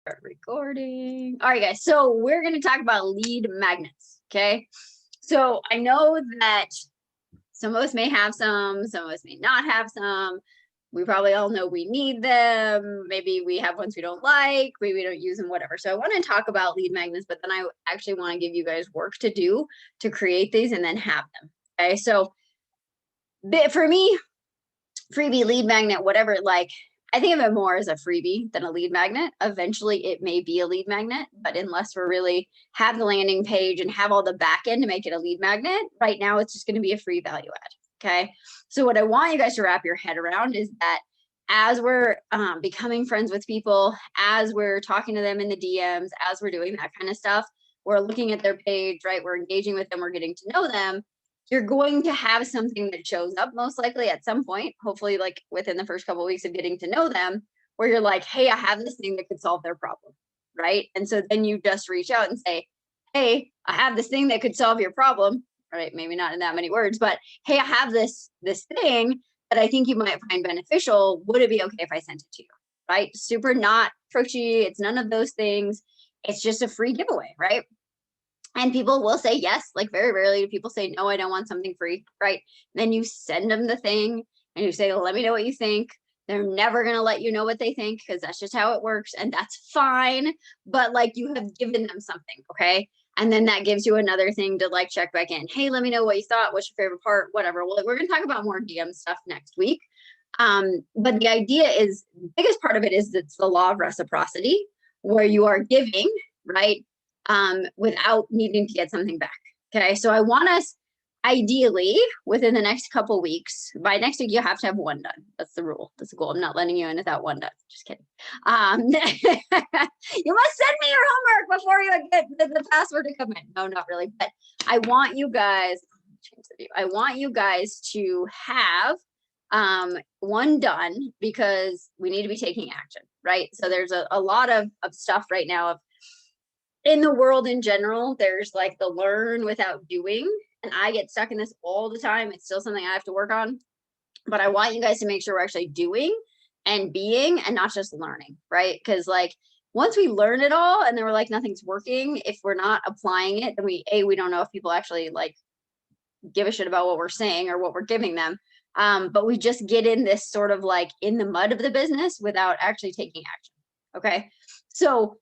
Start recording. All right, guys. So we're going to talk about lead magnets. Okay. So I know that some of us may have some of us may not have some. We probably all know we need them. Maybe we have ones we don't like. Maybe we don't use them, whatever. So I want to talk about lead magnets, but then I actually want to give you guys work to do to create these and then have them. Okay. So for me, freebie, lead magnet, whatever, like, I think of it more as a freebie than a lead magnet. Eventually it may be a lead magnet, but unless we're really have the landing page and have all the back end to make it a lead magnet, right now it's just going to be a free value add. Okay. So what I want you guys to wrap your head around is that as we're becoming friends with people, as we're talking to them in the DMs, as we're doing that kind of stuff, we're looking at their page, right? We're engaging with them, we're getting to know them. You're going to have something that shows up most likely at some point, hopefully like within the first couple of weeks of getting to know them, where you're like, hey, I have this thing that could solve their problem, right? And so then you just reach out and say, hey, I have this thing that could solve your problem, right? Maybe not in that many words, but hey, I have this thing that I think you might find beneficial. Would it be okay if I sent it to you, right? Super not approachy. It's none of those things. It's just a free giveaway, right? And people will say yes. Like very rarely do people say, no, I don't want something free, right? Then you send them the thing and you say, let me know what you think. They're never going to let you know what they think because that's just how it works. And that's fine. But like you have given them something, okay? And then that gives you another thing to like check back in. Hey, let me know what you thought. What's your favorite part? Whatever. Well, we're going to talk about more DM stuff next week. But the idea is, the biggest part of it is it's the law of reciprocity, where you are giving, right? Without needing to get something back. Okay. So I want us ideally within the next couple weeks, by next week, you have to have one done. That's the rule. That's the goal. I'm not letting you in without one done. Just kidding. You must send me your homework before you get the password to come in. No, not really. But I want you guys, I want you guys to have one done because we need to be taking action, right? So there's a lot of stuff right now of in the world in general, there's like the learn without doing. And I get stuck in this all the time. It's still something I have to work on. But I want you guys to make sure we're actually doing and being and not just learning, right? Because like once we learn it all and then we're like, nothing's working, if we're not applying it, then we don't know if people actually like give a shit about what we're saying or what we're giving them. But we just get in this sort of like in the mud of the business without actually taking action. Okay. So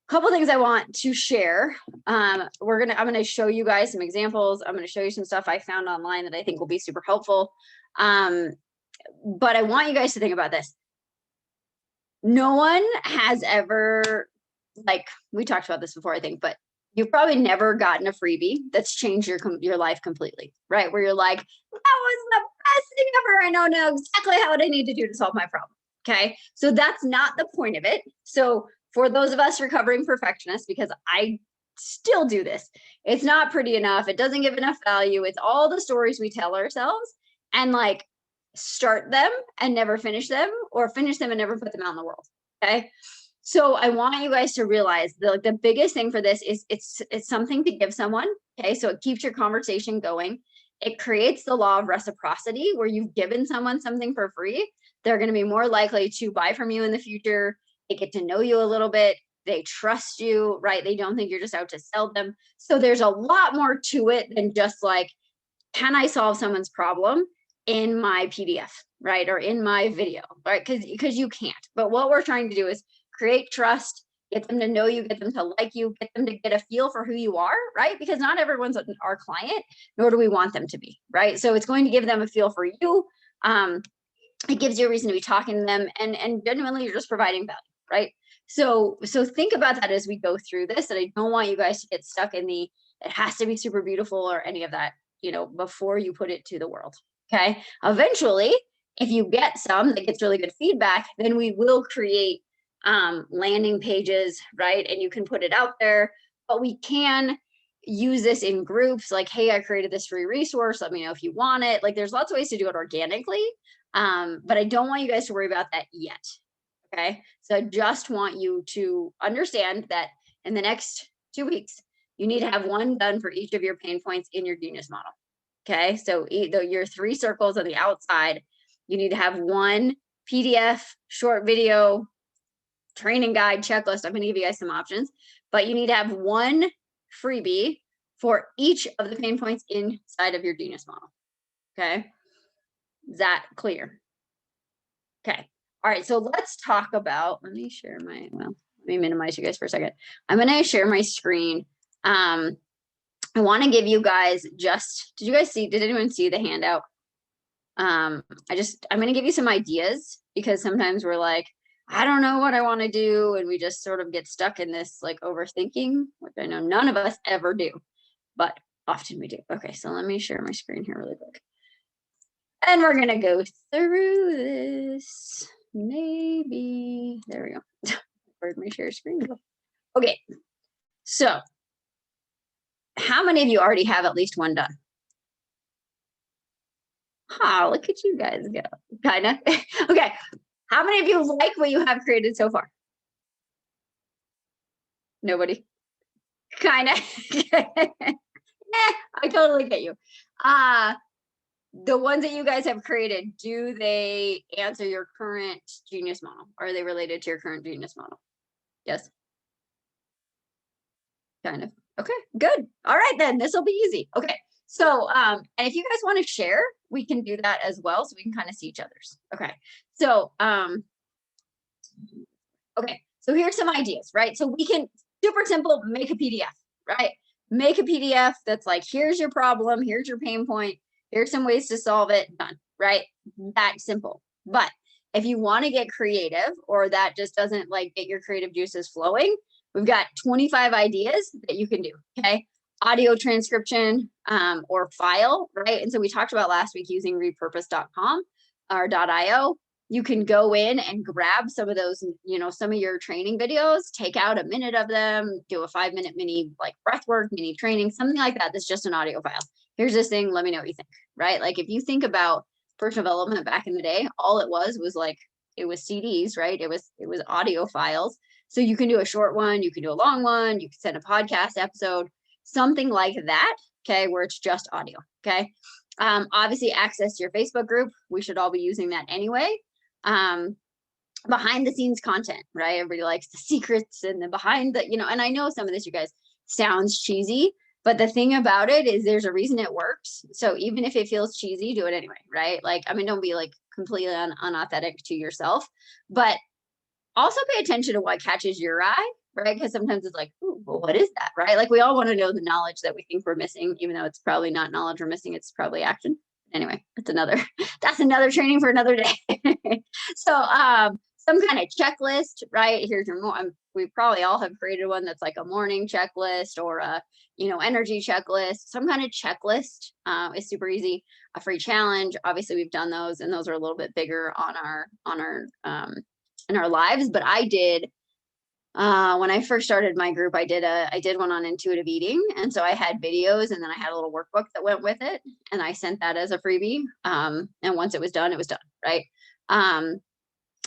couple things I want to share. I'm going to show you guys some examples. I'm going to show you some stuff I found online that I think will be super helpful. But I want you guys to think about this. No one has ever, like we talked about this before, I think, but you've probably never gotten a freebie that's changed your life completely, right? Where you're like, that was the best thing ever. I know exactly how I need to do to solve my problem. Okay. So that's not the point of it. So for those of us recovering perfectionists, because I still do this, it's not pretty enough. It doesn't give enough value. It's all the stories we tell ourselves and like start them and never finish them or finish them and never put them out in the world. Okay. So I want you guys to realize the biggest thing for this is it's something to give someone. Okay. So it keeps your conversation going. It creates the law of reciprocity where you've given someone something for free. They're going to be more likely to buy from you in the future. They get to know you a little bit. They trust you, right? They don't think you're just out to sell them. So there's a lot more to it than just like, can I solve someone's problem in my PDF, right? Or in my video, right? Because you can't. But what we're trying to do is create trust, get them to know you, get them to like you, get them to get a feel for who you are, right? Because not everyone's our client, nor do we want them to be, right? So it's going to give them a feel for you. It gives you a reason to be talking to them and genuinely you're just providing value, right? So think about that as we go through this. And I don't want you guys to get stuck in it has to be super beautiful or any of that, before you put it to the world. Okay. Eventually, if you get some that gets really good feedback, then we will create landing pages, right? And you can put it out there, but we can use this in groups like, hey, I created this free resource. Let me know if you want it. Like there's lots of ways to do it organically. But I don't want you guys to worry about that yet. Okay. So I just want you to understand that in the next 2 weeks, you need to have one done for each of your pain points in your genius model. Okay. So your 3 circles on the outside, you need to have one PDF, short video, training guide, checklist. I'm going to give you guys some options, but you need to have one freebie for each of the pain points inside of your genius model. Okay. Is that clear? Okay. All right. So let's talk about, let me share my, well, let me minimize you guys for a second. I'm going to share my screen. I want to give you guys did you guys see, did anyone see the handout? I'm going to give you some ideas, because sometimes we're like, I don't know what I want to do. And we just sort of get stuck in this like overthinking, which I know none of us ever do, but often we do. Okay. So let me share my screen here really quick. And we're going to go through this. Maybe, there we go. Where'd my share screen go? Okay. So how many of you already have at least one done? Oh, look at you guys go. Kind of. Okay. How many of you like what you have created so far? Nobody? Kind of. I totally get you. The ones that you guys have created, do they answer your current genius model? Are they related to your current genius model? Yes. Kind of. Okay, good. All right, then this will be easy. Okay. So, and if you guys want to share, we can do that as well, so we can kind of see each other's. Okay. So, okay. So here's some ideas, right? So we can, super simple, make a PDF, right? Make a PDF that's like, here's your problem, here's your pain point, here's some ways to solve it, done, right? That simple. But if you want to get creative, or that just doesn't like get your creative juices flowing, we've got 25 ideas that you can do. Okay. Audio transcription, or file, right? And so we talked about last week using repurpose.com or .io. You can go in and grab some of those, some of your training videos, take out a minute of them, do a 5-minute mini like breath work, mini training, something like that. That's just an audio file. Here's this thing. Let me know what you think, right? Like if you think about personal development back in the day, all it was like, it was CDs, right? It was audio files. So you can do a short one, you can do a long one, you can send a podcast episode, something like that. Okay. Where it's just audio. Okay. Obviously access to your Facebook group. We should all be using that anyway. Behind the scenes content, right? Everybody likes the secrets and the behind the, and I know some of this, you guys, sounds cheesy, but the thing about it is there's a reason it works. So even if it feels cheesy, do it anyway, right? Like, I mean, don't be like completely unauthentic to yourself, but also pay attention to what catches your eye, right? Because sometimes it's like, ooh, well, what is that, right? Like we all want to know the knowledge that we think we're missing, even though it's probably not knowledge we're missing, it's probably action. Anyway, that's another training for another day. So some kind of checklist, right? Here's your we probably all have created one that's like a morning checklist or a energy checklist. Some kind of checklist is super easy. A free challenge, obviously we've done those, and those are a little bit bigger on our in our lives. But I did when I first started my group, I did one on intuitive eating. And so I had videos, and then I had a little workbook that went with it, and I sent that as a freebie. And once it was done, right?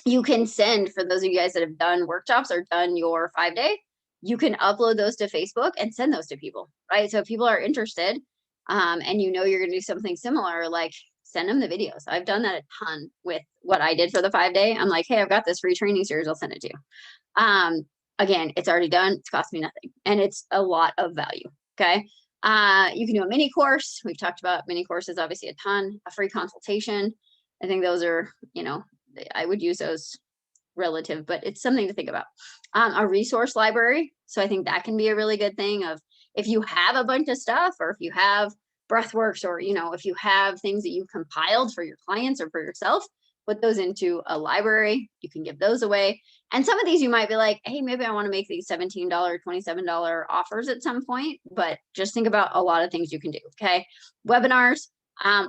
You can send, for those of you guys that have done workshops or done your 5-day, you can upload those to Facebook and send those to people, right? So if people are interested, and you're going to do something similar, like send them the videos. I've done that a ton with what I did for the 5-day. I'm like, hey, I've got this free training series. I'll send it to you. Again, it's already done. It's cost me nothing, and it's a lot of value. Okay. You can do a mini course. We've talked about mini courses, obviously a ton. A free consultation. I think those are, I would use those relative, but it's something to think about. A resource library. So I think that can be a really good thing of, if you have a bunch of stuff, or if you have breathworks, or, if you have things that you've compiled for your clients or for yourself, put those into a library. You can give those away. And some of these you might be like, hey, maybe I want to make these $17, $27 offers at some point, but just think about a lot of things you can do. Okay. Webinars,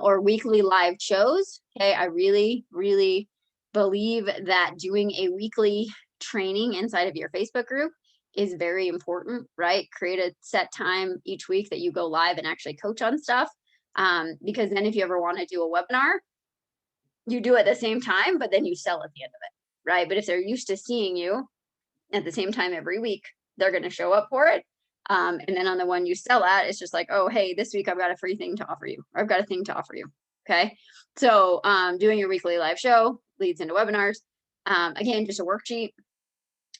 or weekly live shows. Okay. I really, really believe that doing a weekly training inside of your Facebook group is very important, right? Create a set time each week that you go live and actually coach on stuff. Because then if you ever want to do a webinar, you do it at the same time, but then you sell at the end of it, right? But if they're used to seeing you at the same time every week, they're going to show up for it. And then on the one you sell at, it's just like, oh, hey, this week I've got a free thing to offer you, or I've got a thing to offer you. Okay. So doing your weekly live show leads into webinars. Again, just a worksheet.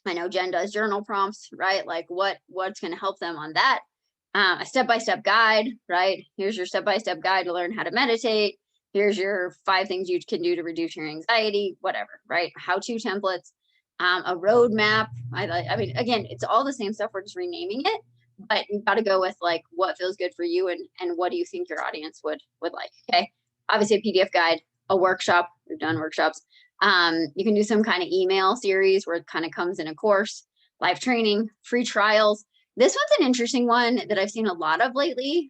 I know Jen does journal prompts, right? Like what's going to help them on that. A step-by-step guide, right? Here's your step-by-step guide to learn how to meditate. Here's your 5 things you can do to reduce your anxiety, whatever, right? How-to templates, a roadmap. I mean, again, it's all the same stuff. We're just renaming it, but you've got to go with like what feels good for you and what do you think your audience would like. Okay. Obviously a PDF guide, a workshop. We've done workshops. You can do some kind of email series where it kind of comes in a course, live training, free trials. This one's an interesting one that I've seen a lot of lately.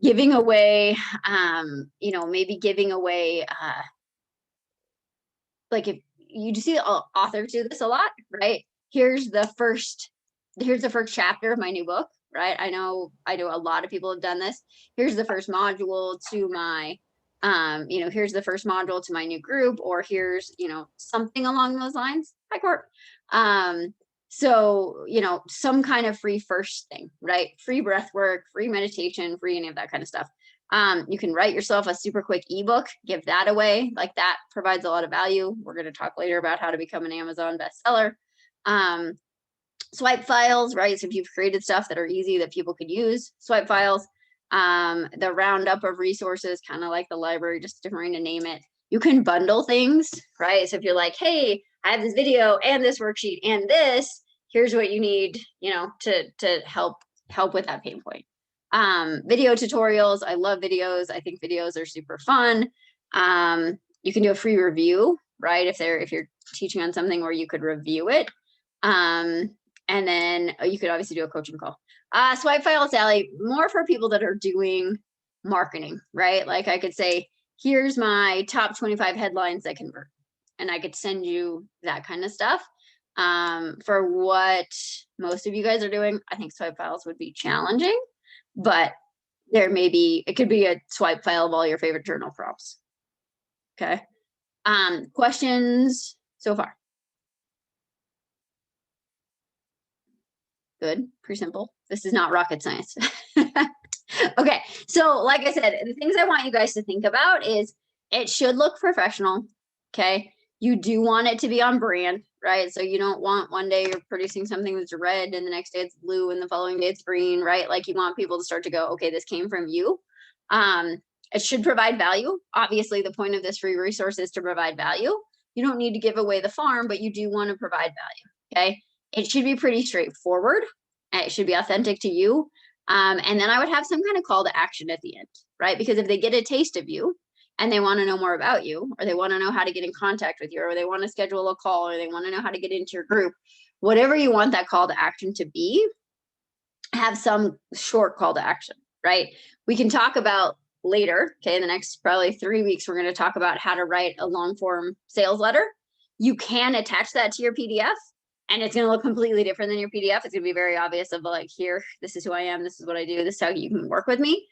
Giving away, maybe giving away, like if you see authors do this a lot, right? Here's the first chapter of my new book, right? I know a lot of people have done this. Here's the first module to my, here's the first module to my new group, or here's, something along those lines. Hi, Court. So, some kind of free first thing, right? Free breath work, free meditation, free any of that kind of stuff. You can write yourself a super quick ebook, give that away. Like that provides a lot of value. We're going to talk later about how to become an Amazon bestseller. Swipe files, right? So if you've created stuff that are easy that people could use, swipe files. The roundup of resources, kind of like the library, just a different way to name it. You can bundle things, right? So if you're like, hey, I have this video and this worksheet and this, here's what you need, to help with that pain point. Video tutorials. I love videos. I think videos are super fun. You can do a free review, right? If you're teaching on something where you could review it. And then you could obviously do a coaching call. Swipe file, Sally, more for people that are doing marketing, right? Like I could say, here's my top 25 headlines that convert. And I could send you that kind of stuff. For what most of you guys are doing, I think swipe files would be challenging, but it could be a swipe file of all your favorite journal prompts. Okay. Questions so far? Good, pretty simple. This is not rocket science. Okay, so like I said, the things I want you guys to think about is it should look professional. Okay, you do want it to be on brand, right? So you don't want one day you're producing something that's red and the next day it's blue and the following day it's green, right? Like you want people to start to go, okay, this came from you. It should provide value. Obviously, the point of this free resource is to provide value. You don't need to give away the farm, but you do want to provide value. Okay, it should be pretty straightforward. It should be authentic to you. And then I would have some kind of call to action at the end, right? Because if they get a taste of you and they want to know more about you, or they want to know how to get in contact with you, or they want to schedule a call, or they want to know how to get into your group, whatever you want that call to action to be, have some short call to action, right? We can talk about later, okay, in the next probably 3 weeks, we're going to talk about how to write a long form sales letter. You can attach that to your PDF. And it's going to look completely different than your PDF. It's going to be very obvious of like, here, this is who I am. This is what I do. This is how you can work with me.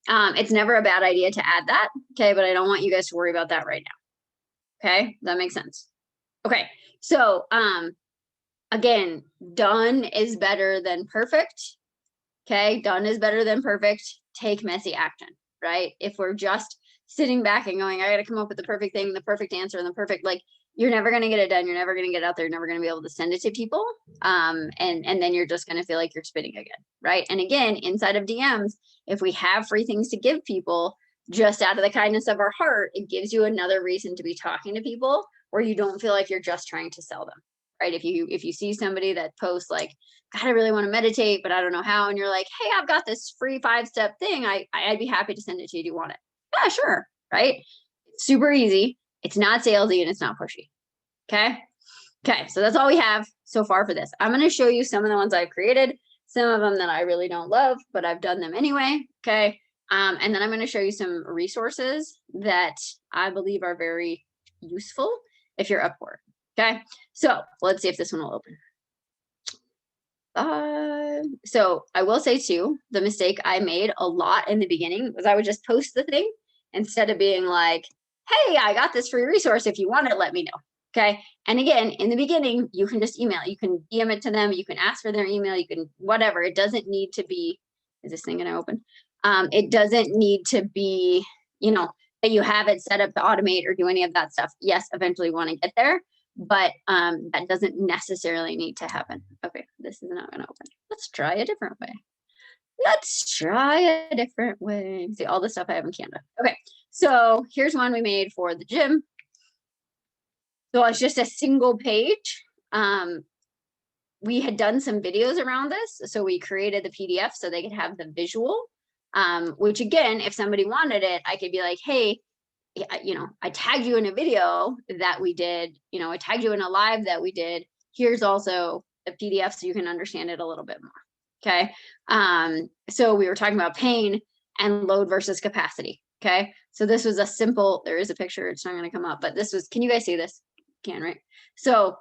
It's never a bad idea to add that. Okay. But I don't want you guys to worry about that right now. Okay. That makes sense. Okay. So, again, done is better than perfect. Okay. Done is better than perfect. Take messy action, right? If we're just sitting back and going, I got to come up with the perfect thing, the perfect answer, and the perfect, like, you're never going to get it done. You're never going to get out there. You're never going to be able to send it to people. And then you're just going to feel like you're spinning again. Right. And again, inside of DMs, if we have free things to give people just out of the kindness of our heart, it gives you another reason to be talking to people where you don't feel like you're just trying to sell them. Right. If you see somebody that posts like, God, I really want to meditate, but I don't know how. And you're like, hey, I've got this free 5-step thing. I'd be happy to send it to you. Do you want it? Yeah, sure. Right. It's super easy. It's not salesy and it's not pushy. Okay. Okay. So that's all we have so far for this. I'm going to show you some of the ones I've created, some of them that I really don't love, but I've done them anyway. Okay. And then I'm going to show you some resources that I believe are very useful if you're up for it. Okay. So let's see if this one will open. So I will say too, the mistake I made a lot in the beginning was I would just post the thing instead of being like, hey, I got this free resource. If you want it, let me know. Okay. And again, in the beginning, you can just email, you can DM it to them. You can ask for their email. You can whatever. It doesn't need to be, is this thing going to open? It doesn't need to be, that you have it set up to automate or do any of that stuff. Yes, eventually want to get there. but that doesn't necessarily need to happen. Okay, this is not going to open. Let's try a different way. Let's try a different way. See all the stuff I have in Canva. Okay, so here's one we made for the gym. So it's just a single page. We had done some videos around this, so we created the PDF so they could have the visual, which again, if somebody wanted it, I could be like, hey, I tagged you in a video that we did, I tagged you in a live that we did. Here's also a PDF so you can understand it a little bit more. Okay. So we were talking about pain and load versus capacity. Okay. So this was a simple, there is a picture, it's not going to come up, but this was, can you guys see this? Can, right? So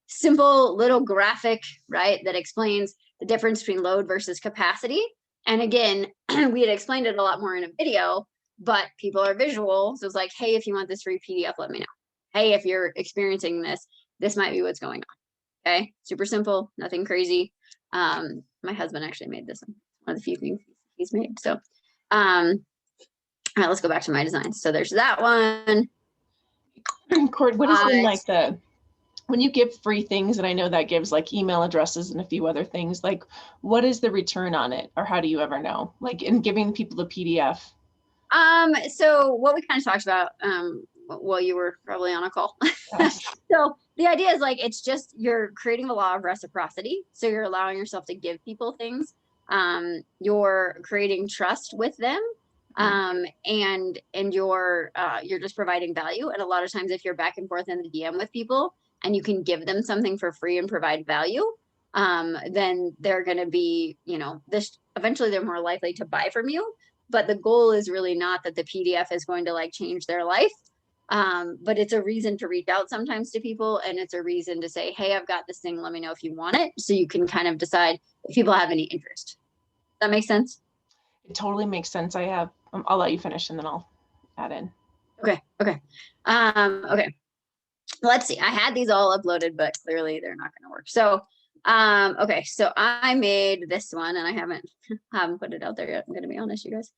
simple little graphic, right, that explains the difference between load versus capacity. And again, we had explained it a lot more in a video, but people are visual. So it's like, hey, if you want this free PDF, let me know. Hey, if you're experiencing this, this might be what's going on. Okay, super simple, nothing crazy. My husband actually made this one of the few things he's made. So, all right, let's go back to my designs. So there's that one. Cord, what is in like when you give free things, and I know that gives like email addresses and a few other things, like what is the return on it, or how do you ever know? Like in giving people the PDF? So what we kind of talked about, while you were probably on a call. Yes. So the idea is like, it's just, you're creating a law of reciprocity. So you're allowing yourself to give people things. You're creating trust with them. And you're just providing value. And a lot of times if you're back and forth in the DM with people and you can give them something for free and provide value, then they're going to be, eventually they're more likely to buy from you. But the goal is really not that the PDF is going to like change their life. But it's a reason to reach out sometimes to people. And it's a reason to say, hey, I've got this thing. Let me know if you want it. So you can kind of decide if people have any interest. Does that make sense? It totally makes sense. I'll let you finish and then I'll add in. Okay. Okay. Let's see. I had these all uploaded, but clearly they're not going to work. So, okay. So I made this one and I haven't put it out there yet. I'm going to be honest, you guys.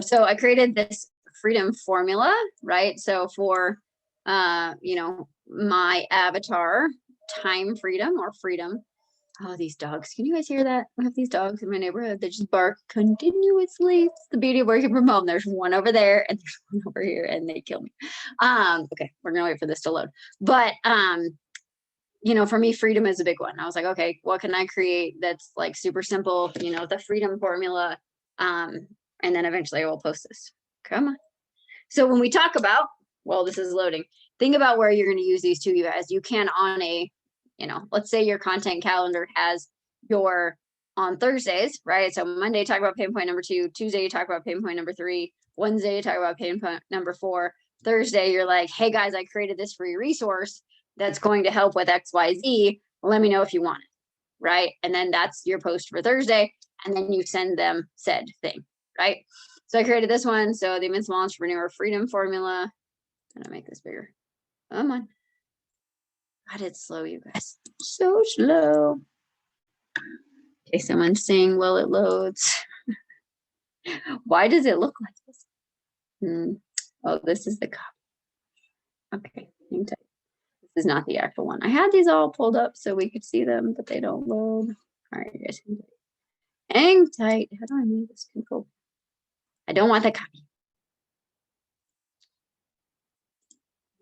So I created this freedom formula, right? So for, my avatar, time freedom or freedom. Oh, these dogs. Can you guys hear that? I have these dogs in my neighborhood that just bark continuously. It's the beauty of working from home. There's one over there and there's one over here and they kill me. Okay, we're gonna wait for this to load. But for me, freedom is a big one. I was like, okay, what can I create that's like super simple, the freedom formula. And then eventually I will post this. Come on. So when we talk about, well, this is loading. Think about where you're going to use these two, you guys. You can on a let's say your content calendar has your on Thursdays, right? So Monday, talk about pain point number 2, Tuesday, you talk about pain point number 3, Wednesday, you talk about pain point number 4, Thursday, you're like, hey guys, I created this free resource that's going to help with XYZ. Let me know if you want it, right? And then that's your post for Thursday. And then you send them said thing, right? So I created this one. So the Invincible Entrepreneur Freedom Formula. I'm gonna make this bigger. Come on. God, it's slow, you guys. So slow. Okay, someone's saying, well, it loads. Why does it look like this? Oh, this is the copy. Okay, hang tight. This is not the actual one. I had these all pulled up so we could see them, but they don't load. All right, guys, hang tight. How do I move this control? I don't want the copy.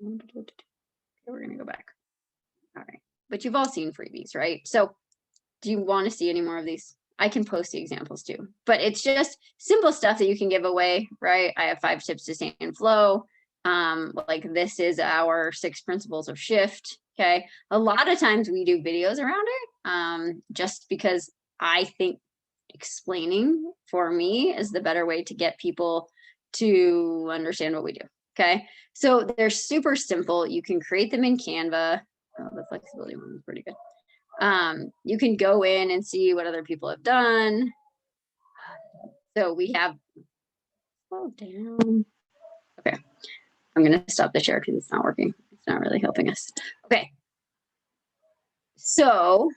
Okay, we're gonna go back. All right, but you've all seen freebies, right? So do you want to see any more of these? I can post the examples too, but it's just simple stuff that you can give away, right? I have 5 tips to stay in flow. Like this is our 6 principles of shift. Okay. A lot of times we do videos around it, just because I think explaining for me is the better way to get people to understand what we do. Okay. So they're super simple. You can create them in Canva. Oh, the flexibility one is pretty good. You can go in and see what other people have done. So we have, oh, down. Okay. I'm going to stop the share because it's not working. It's not really helping us. Okay. So,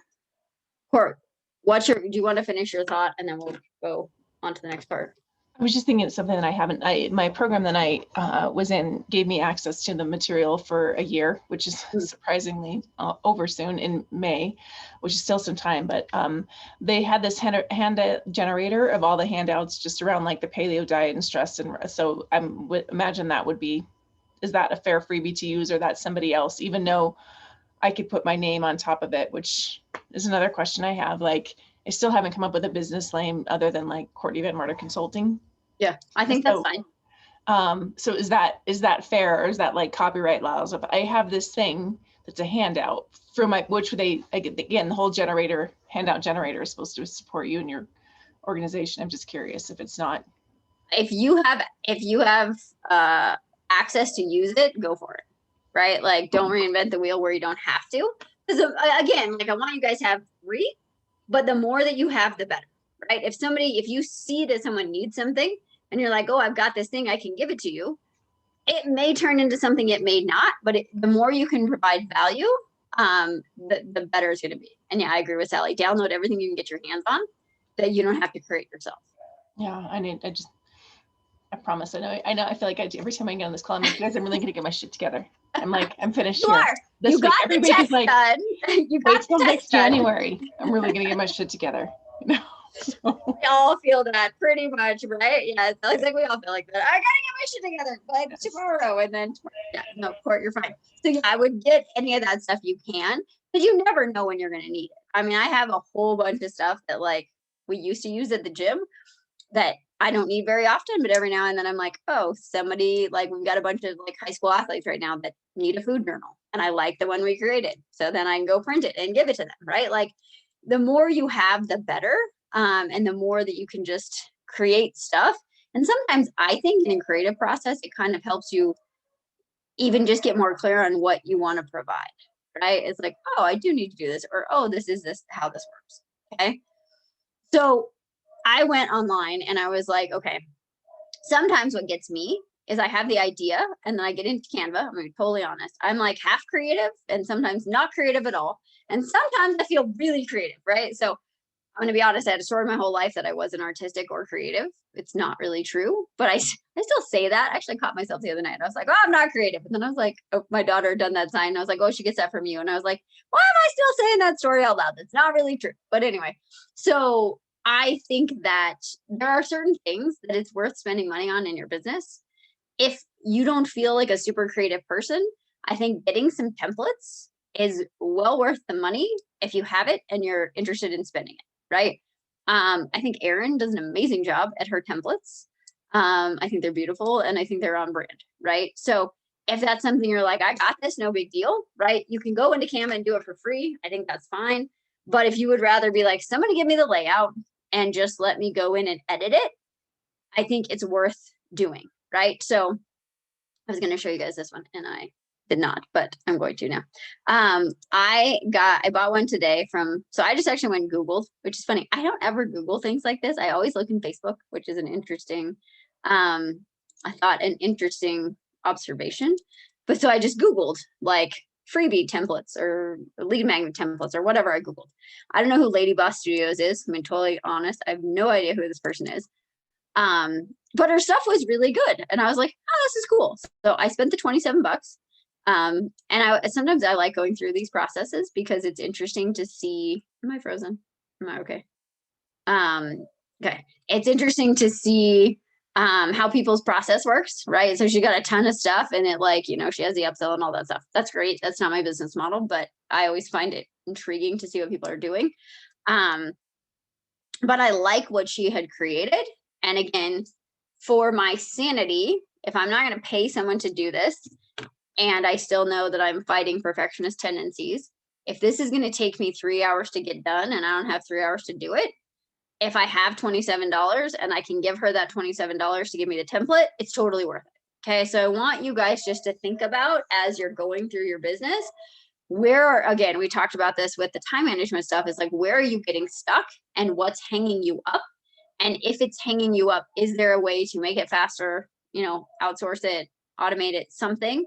Court, do you want to finish your thought and then we'll go on to the next part? I was just thinking of something that I haven't, my program that I was in gave me access to the material for a year, which is surprisingly over soon in May, which is still some time, but they had this handout generator of all the handouts just around like the paleo diet and stress. And so I would imagine that would be, is that a fair freebie to use, or that somebody else, even though I could put my name on top of it, which is another question I have. Like, I still haven't come up with a business name other than like Courtney Van Marta Consulting. Yeah, I think that's fine. So is that fair, or is that like copyright laws? If I have this thing that's a handout from my, which they, again, the whole handout generator is supposed to support you and your organization. I'm just curious if it's not. If you have access to use it, go for it. Right? Like, don't reinvent the wheel where you don't have to. Because again, like, I want you guys to have free, but the more that you have, the better. Right? If you see that someone needs something and you're like, oh, I've got this thing, I can give it to you. It may turn into something, it may not, but the more you can provide value, the better it's going to be. And yeah, I agree with Sally. Download everything you can get your hands on that you don't have to create yourself. Yeah, I promise. I know. I feel like I do every time I get on this call. I'm like, guys, I'm really gonna get my shit together. I'm finished You here. are. This you week, got the test done. You got wait till next January. I'm really gonna get my shit together. So. We all feel that pretty much, right? Yeah, it sounds like we all feel like that. I gotta get my shit together by tomorrow, and then yeah, no, Court, you're fine. So yeah, I would get any of that stuff you can, because you never know when you're gonna need it. I mean, I have a whole bunch of stuff that like we used to use at the gym that I don't need very often, but every now and then I'm like, oh, somebody, like, we've got a bunch of like high school athletes right now that need a food journal, and I like the one we created, so then I can go print it and give it to them, right? Like, the more you have, the better. And the more that you can just create stuff. And sometimes I think in a creative process, it kind of helps you even just get more clear on what you want to provide, right? It's like, oh, I do need to do this, or, oh, this is how this works. Okay. So I went online and I was like, okay, sometimes what gets me is I have the idea and then I get into Canva. I'm gonna be totally honest. I'm like half creative and sometimes not creative at all. And sometimes I feel really creative, right? So I'm going to be honest, I had a story my whole life that I wasn't artistic or creative. It's not really true, but I still say that. I actually caught myself the other night. I was like, oh, I'm not creative. And then I was like, oh, my daughter had done that sign. And I was like, oh, she gets that from you. And I was like, why am I still saying that story out loud? That's not really true. But anyway, so I think that there are certain things that it's worth spending money on in your business. If you don't feel like a super creative person, I think getting some templates is well worth the money if you have it and you're interested in spending it. Right. I think Erin does an amazing job at her templates. I think they're beautiful and I think they're on brand. Right. So if that's something you're like, I got this, no big deal. Right. You can go into Canva and do it for free. I think that's fine. But if you would rather be like, somebody give me the layout and just let me go in and edit it, I think it's worth doing. Right. So I was going to show you guys this one and I did not, but I'm going to now. I bought one today so I just actually went and Googled, which is funny. I don't ever Google things like this. I always look in Facebook, which is an interesting, I thought an interesting observation. But so I just Googled like freebie templates or lead magnet templates or whatever I Googled. I don't know who Lady Boss Studios is. I mean, totally honest. I have no idea who this person is. But her stuff was really good. And I was like, oh, this is cool. So I spent the $27. And sometimes I like going through these processes because it's interesting to see. Am I frozen? Am I okay? Okay. It's interesting to see how people's process works, right? So she got a ton of stuff and it like, she has the upsell and all that stuff. That's great. That's not my business model, but I always find it intriguing to see what people are doing. But I like what she had created. And again, for my sanity, if I'm not going to pay someone to do this, and I still know that I'm fighting perfectionist tendencies, if this is going to take me 3 hours to get done and I don't have 3 hours to do it, if I have $27 and I can give her that $27 to give me the template, it's totally worth it. Okay. So I want you guys just to think about as you're going through your business, again, we talked about this with the time management stuff, is like, where are you getting stuck and what's hanging you up? And if it's hanging you up, is there a way to make it faster, outsource it, automate it, something?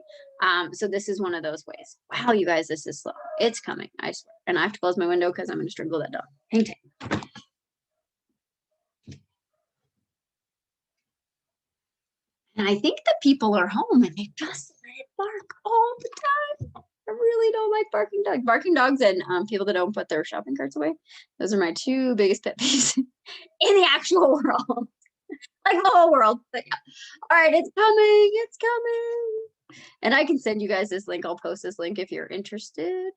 So this is one of those ways. Wow, you guys, this is slow. It's coming, I swear. And I have to close my window because I'm going to strangle that dog. Hang tight. And I think the people are home and they just let it bark all the time. I really don't like barking dogs. Barking dogs and people that don't put their shopping carts away. Those are my two biggest pet peeves in the actual world. Like the whole world. But yeah. All right, it's coming. It's coming. And I can send you guys this link. I'll post this link if you're interested.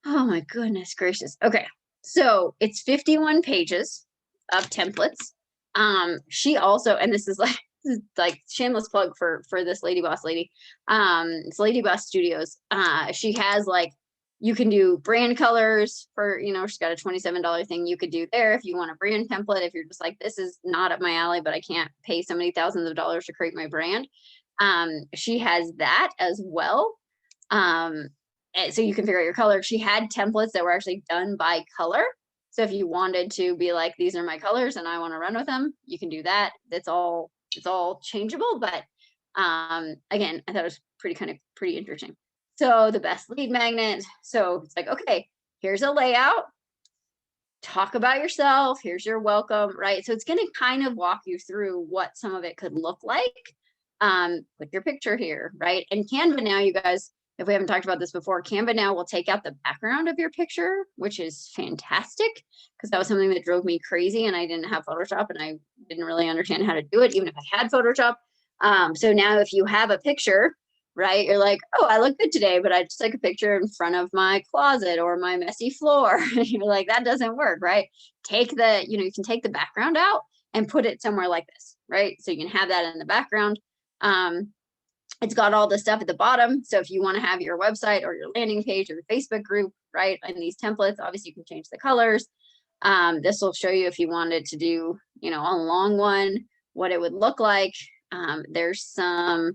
Oh my goodness gracious. Okay. So it's 51 pages of templates. She also, and this is like shameless plug for this Lady Boss lady. It's Lady Boss Studios. She has like, you can do brand colors for, she's got a $27 thing you could do there if you want a brand template. If you're just like, this is not up my alley, but I can't pay so many thousands of dollars to create my brand. She has that as well. So you can figure out your color. She had templates that were actually done by color. So if you wanted to be like, these are my colors and I want to run with them, you can do that. It's all changeable. But again, I thought it was pretty interesting. So the best lead magnet. So it's like, okay, here's a layout. Talk about yourself. Here's your welcome, right? So it's going to kind of walk you through what some of it could look like. Put your picture here, right? And Canva now, you guys, if we haven't talked about this before, Canva now will take out the background of your picture, which is fantastic because that was something that drove me crazy and I didn't have Photoshop and I didn't really understand how to do it, even if I had Photoshop. So now if you have a picture, right, you're like, oh, I look good today, but I just took a picture in front of my closet or my messy floor. You're like, that doesn't work, right? You can take the background out and put it somewhere like this, right? So you can have that in the background. It's got all the stuff at the bottom. So if you want to have your website or your landing page or your Facebook group, right, in these templates, obviously you can change the colors. This will show you if you wanted to do, a long one, what it would look like. There's some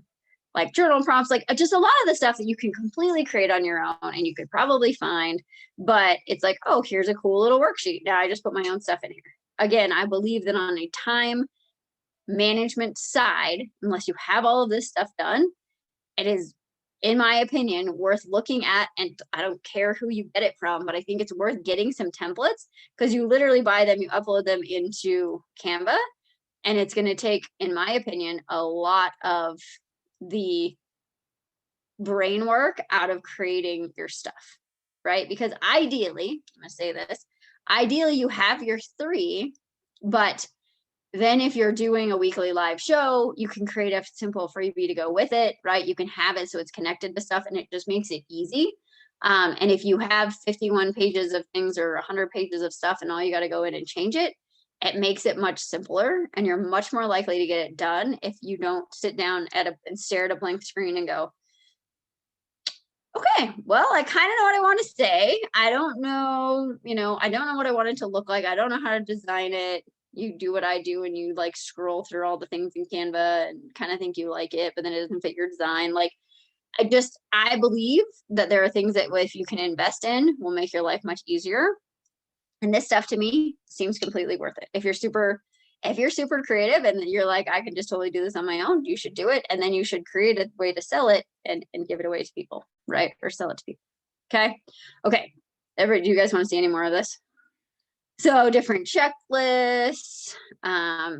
like journal prompts, like just a lot of the stuff that you can completely create on your own and you could probably find, but it's like, oh, here's a cool little worksheet. Now I just put my own stuff in here. Again, I believe that on a time management side, unless you have all of this stuff done, it is, in my opinion, worth looking at. And I don't care who you get it from, but I think it's worth getting some templates because you literally buy them, you upload them into Canva, and it's going to take, in my opinion, a lot of the brain work out of creating your stuff, right? Because ideally, I'm going to say this, ideally you have your 3, but then if you're doing a weekly live show, you can create a simple freebie to go with it, right? You can have it so it's connected to stuff and it just makes it easy. And if you have 51 pages of things or 100 pages of stuff and all you got to go in and change it, it makes it much simpler and you're much more likely to get it done if you don't sit down and stare at a blank screen and go, okay, well, I kind of know what I want to say. I don't know, I don't know what I want it to look like. I don't know how to design it. You do what I do and you like scroll through all the things in Canva and kind of think you like it, but then it doesn't fit your design. Like I believe that there are things that if you can invest in will make your life much easier. And this stuff to me seems completely worth it. If you're super creative and you're like, I can just totally do this on my own, you should do it. And then you should create a way to sell it and give it away to people, right? Or sell it to people. Okay. Do you guys want to see any more of this? So different checklists,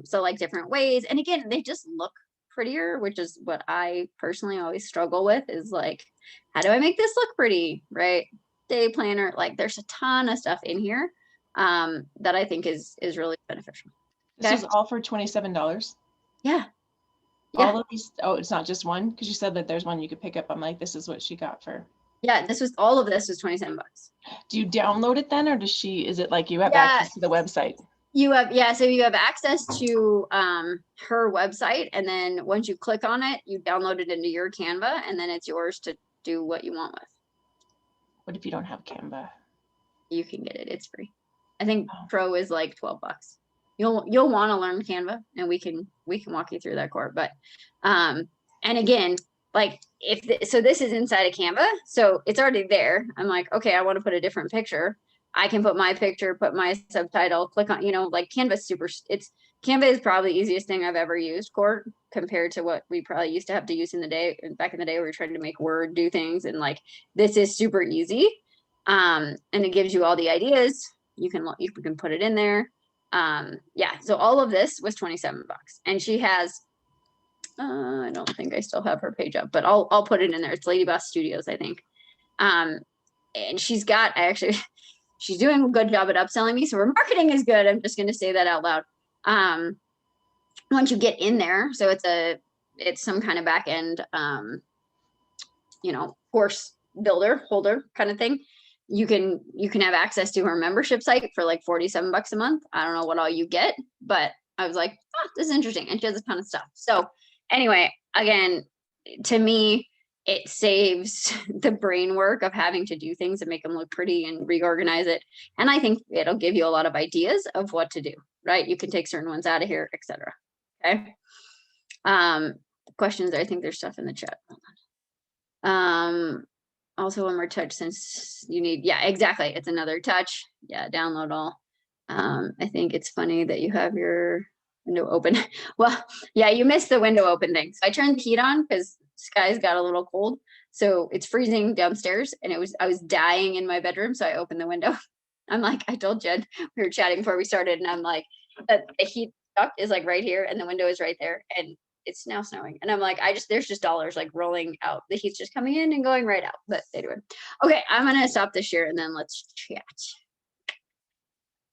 so like different ways. And again, they just look prettier, which is what I personally always struggle with is like, how do I make this look pretty, right? Day planner, like there's a ton of stuff in here that I think is really beneficial. This is all for $27. Yeah. All of these, it's not just one, because you said that there's one you could pick up. I'm like, this is what she got for. Yeah, all of this was $27. Do you download it then, or is it like you have access to the website? So you have access to her website, and then once you click on it, you download it into your Canva, and then it's yours to do what you want with. What if you don't have Canva? You can get it. It's free. I think Pro is like $12. You'll want to learn Canva, and we can walk you through that core. But and again, like so this is inside of Canva, so it's already there. I'm like, okay, I want to put a different picture. I can put my picture, put my subtitle, click on, like Canva Canva is probably the easiest thing I've ever used, Court, compared to what we probably used to have to use back in the day where we were trying to make Word do things. And like, this is super easy. And it gives you all the ideas. You can put it in there. So all of this was $27. And she has I don't think I still have her page up, but I'll put it in there. It's Lady Boss Studios, I think. And she's doing a good job at upselling me. So her marketing is good. I'm just going to say that out loud. Once you get in there, so it's some kind of back end, course holder kind of thing. You can have access to her membership site for like $47 a month. I don't know what all you get, but I was like, oh, this is interesting. And she has a ton of stuff. So anyway, again, to me, it saves the brain work of having to do things and make them look pretty and reorganize it. And I think it'll give you a lot of ideas of what to do, right? You can take certain ones out of here, etc. Okay. Questions. I think there's stuff in the chat. Also one more touch since you need, yeah, exactly. It's another touch. Yeah. Download all. I think it's funny that you have your window open. Well, yeah, you missed the window open thing. So I turned the heat on because skies got a little cold. So it's freezing downstairs and I was dying in my bedroom. So I opened the window. I'm like, I told Jen, we were chatting before we started, and I'm like, the heat duct is like right here and the window is right there. And it's now snowing. And I'm like, there's just dollars like rolling out. The heat's just coming in and going right out. But anyway, okay, I'm going to stop this share and then let's chat.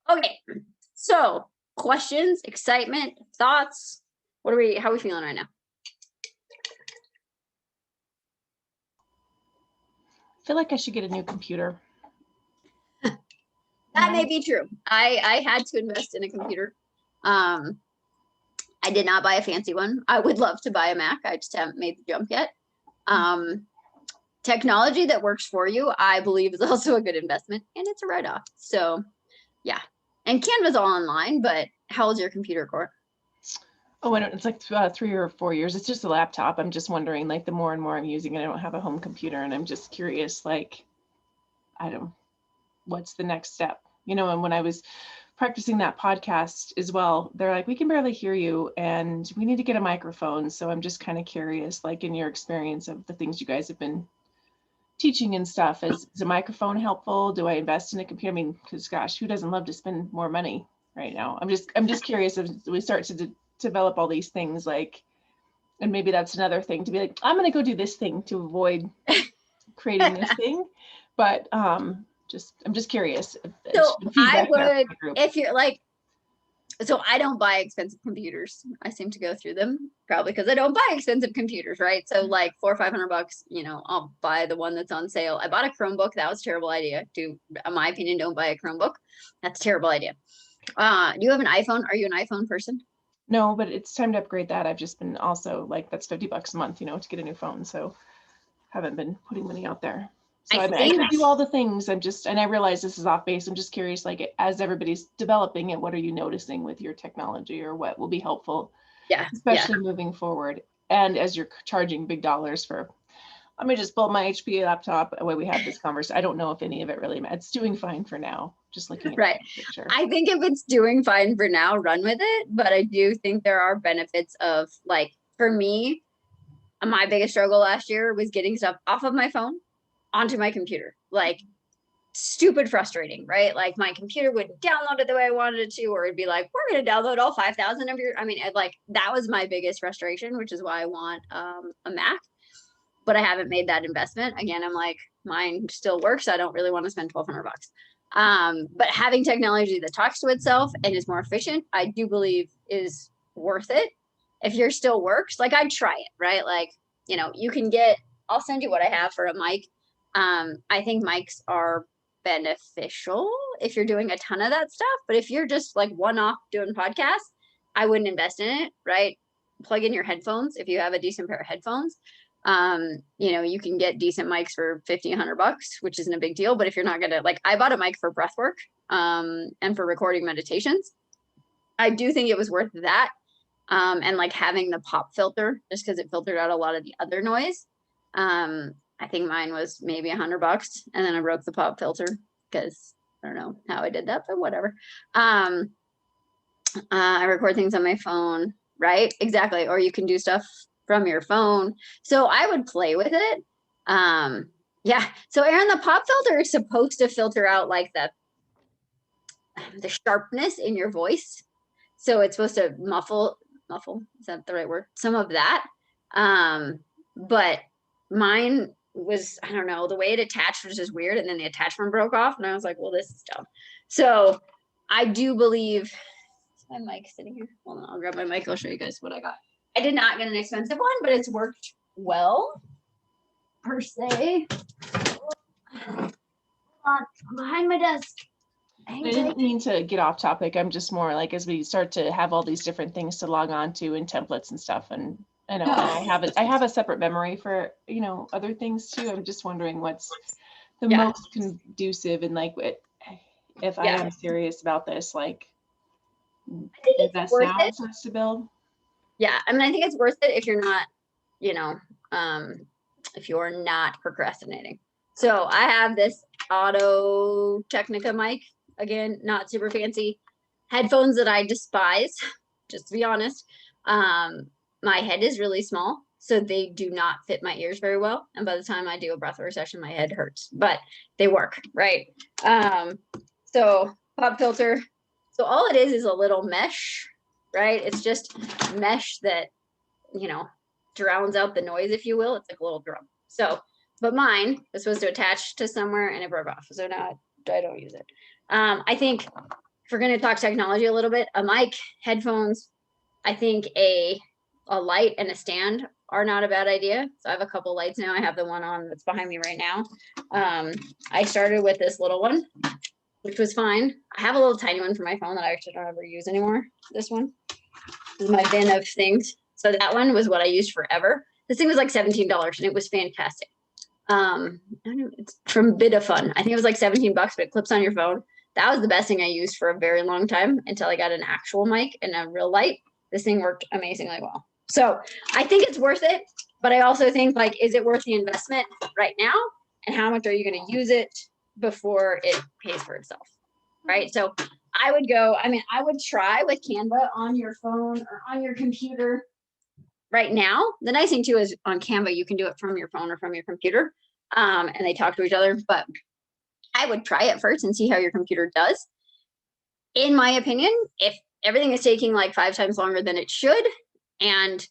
Okay, so questions, excitement, thoughts. How are we feeling right now? I feel like I should get a new computer. That may be true. I had to invest in a computer. I did not buy a fancy one. I would love to buy a Mac. I just haven't made the jump yet. Technology that works for you, I believe, is also a good investment, and it's a write-off. So yeah. And Canva's all online, but how old's your computer, Court? Oh, it's like 3 or 4 years. It's just a laptop. I'm just wondering, like, the more and more I'm using it, I don't have a home computer, and I'm just curious, like, what's the next step? And when I was practicing that podcast as well, they're like, we can barely hear you and we need to get a microphone. So I'm just kind of curious, like, in your experience of the things you guys have been teaching and stuff, is a microphone helpful? Do I invest in a computer? I mean, because gosh, who doesn't love to spend more money right now? I'm just curious if we start to develop all these things, like, and maybe that's another thing to be like, I'm going to go do this thing to avoid creating this thing. But I'm just curious. So I would, if you're like, so I don't buy expensive computers. I seem to go through them probably because I don't buy expensive computers, right? So like $400 or $500, I'll buy the one that's on sale. I bought a Chromebook. That was a terrible idea. In my opinion, don't buy a Chromebook. That's a terrible idea. Do you have an iPhone? Are you an iPhone person? No, but it's time to upgrade that. I've just been also like, that's $50 a month, to get a new phone. So haven't been putting money out there. So I can do all the things. And I realize this is off base. I'm just curious, like, as everybody's developing it, what are you noticing with your technology, or what will be helpful? Yeah. Especially moving forward. And as you're charging big dollars for, let me just pull my HP laptop away. We had this conversation. I don't know if any of it really matters. It's doing fine for now. Just looking at right. the picture. I think if it's doing fine for now, run with it. But I do think there are benefits of, like, for me, my biggest struggle last year was getting stuff off of my phone onto my computer. Like, stupid frustrating, right? Like, my computer wouldn't download it the way I wanted it to, or it'd be like, we're going to download all 5,000 of your, that was my biggest frustration, which is why I want a Mac, but I haven't made that investment. Again, I'm like, mine still works. I don't really want to spend $1,200. But having technology that talks to itself and is more efficient, I do believe is worth it. If yours still works, like, I'd try it, right? Like, you can get, I'll send you what I have for a mic. I think mics are beneficial if you're doing a ton of that stuff, but if you're just like one-off doing podcasts, I wouldn't invest in it, right? Plug in your headphones. If you have a decent pair of headphones, you can get decent mics for $50, $100, which isn't a big deal. But if you're not gonna, like, I bought a mic for breath work, and for recording meditations. I do think it was worth that. And like having the pop filter, just because it filtered out a lot of the other noise. I think mine was maybe $100, and then I broke the pop filter because I don't know how I did that, but whatever. I record things on my phone, right? Exactly. Or you can do stuff from your phone. So I would play with it. Yeah. So Aaron, the pop filter is supposed to filter out like the sharpness in your voice. So it's supposed to muffle, is that the right word? Some of that. But mine was, I don't know, the way it attached was just weird. And then the attachment broke off. And I was like, well, this is dumb. So I do believe, is my mic sitting here? Hold on, I'll grab my mic. I'll show you guys what I got. I did not get an expensive one, but it's worked well, per se. Hold on, I'm behind my desk. I didn't mean to get off topic. I'm just more like, as we start to have all these different things to log on to and templates and stuff, and I know, and I have a separate memory for, you know, other things too. I'm just wondering what's the most conducive, and like if I am serious about this, like, invest now to build. Yeah, I mean, I think it's worth it if you're not, you know, if you're not procrastinating. So I have this Audio Technica mic, again, not super fancy, headphones that I despise, just to be honest. My head is really small, so they do not fit my ears very well. And by the time I do a breathwork session, my head hurts, but they work, right? So pop filter. So all it is a little mesh, right? It's just mesh that, you know, drowns out the noise, if you will. It's like a little drum. So, but mine was supposed to attach to somewhere and it broke off. So now I don't use it. I think if we're going to talk technology a little bit, a mic, headphones, I think a light and a stand are not a bad idea. So I have a couple lights now. I have the one on that's behind me right now. I started with this little one, which was fine. I have a little tiny one for my phone that I actually don't ever use anymore. This one is my bin of things. So that one was what I used forever. This thing was like $17 and it was fantastic. I don't know, it's from Bit-A-Fun. I think it was like 17 bucks, but it clips on your phone. That was the best thing I used for a very long time until I got an actual mic and a real light. This thing worked amazingly well. So I think it's worth it, but I also think, like, is it worth the investment right now? And how much are you going to use it before it pays for itself? Right. So I would go, I mean, I would try with Canva on your phone or on your computer right now. The nice thing too is on Canva, you can do it from your phone or from your computer, and they talk to each other. But I would try it first and see how your computer does. In my opinion, if everything is taking like 5 times longer than it should, and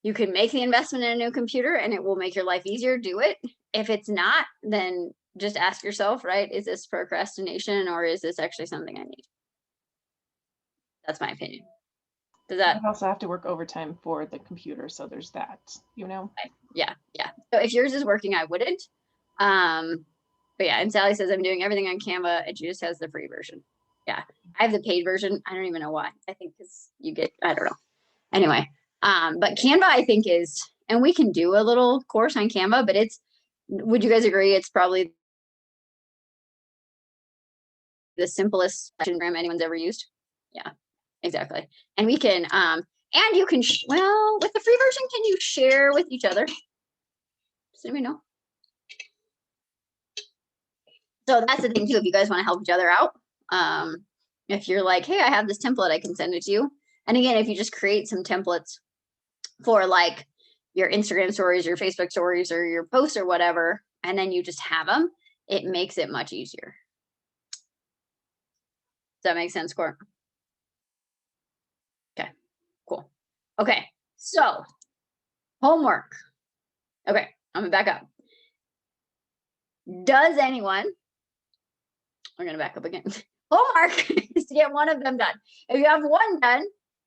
you can make the investment in a new computer and it will make your life easier, do it. If it's not, then just ask yourself, right? Is this procrastination or is this actually something I need? That's my opinion. Does that? I also have to work overtime for the computer, so there's that, you know? Yeah. So if yours is working, I wouldn't. But yeah, and Sally says I'm doing everything on Canva and she just has the free version. Yeah, I have the paid version. I don't even know why. I think because you get, I don't know. Anyway, but Canva I think is, and we can do a little course on Canva, but it's, would you guys agree it's probably the simplest program anyone's ever used? Yeah, exactly. And we can, and you can, well, with the free version, can you share with each other? Does anybody know? So that's the thing too, if you guys want to help each other out, if you're like, hey, I have this template, I can send it to you. And again, if you just create some templates for like your Instagram stories, your Facebook stories, or your posts or whatever, and then you just have them, it makes it much easier. Does that make sense, Court? Okay, cool. Okay, so homework. Okay, I'm gonna back up. Does anyone, we're gonna back up again. Homework is to get one of them done. If you have one done,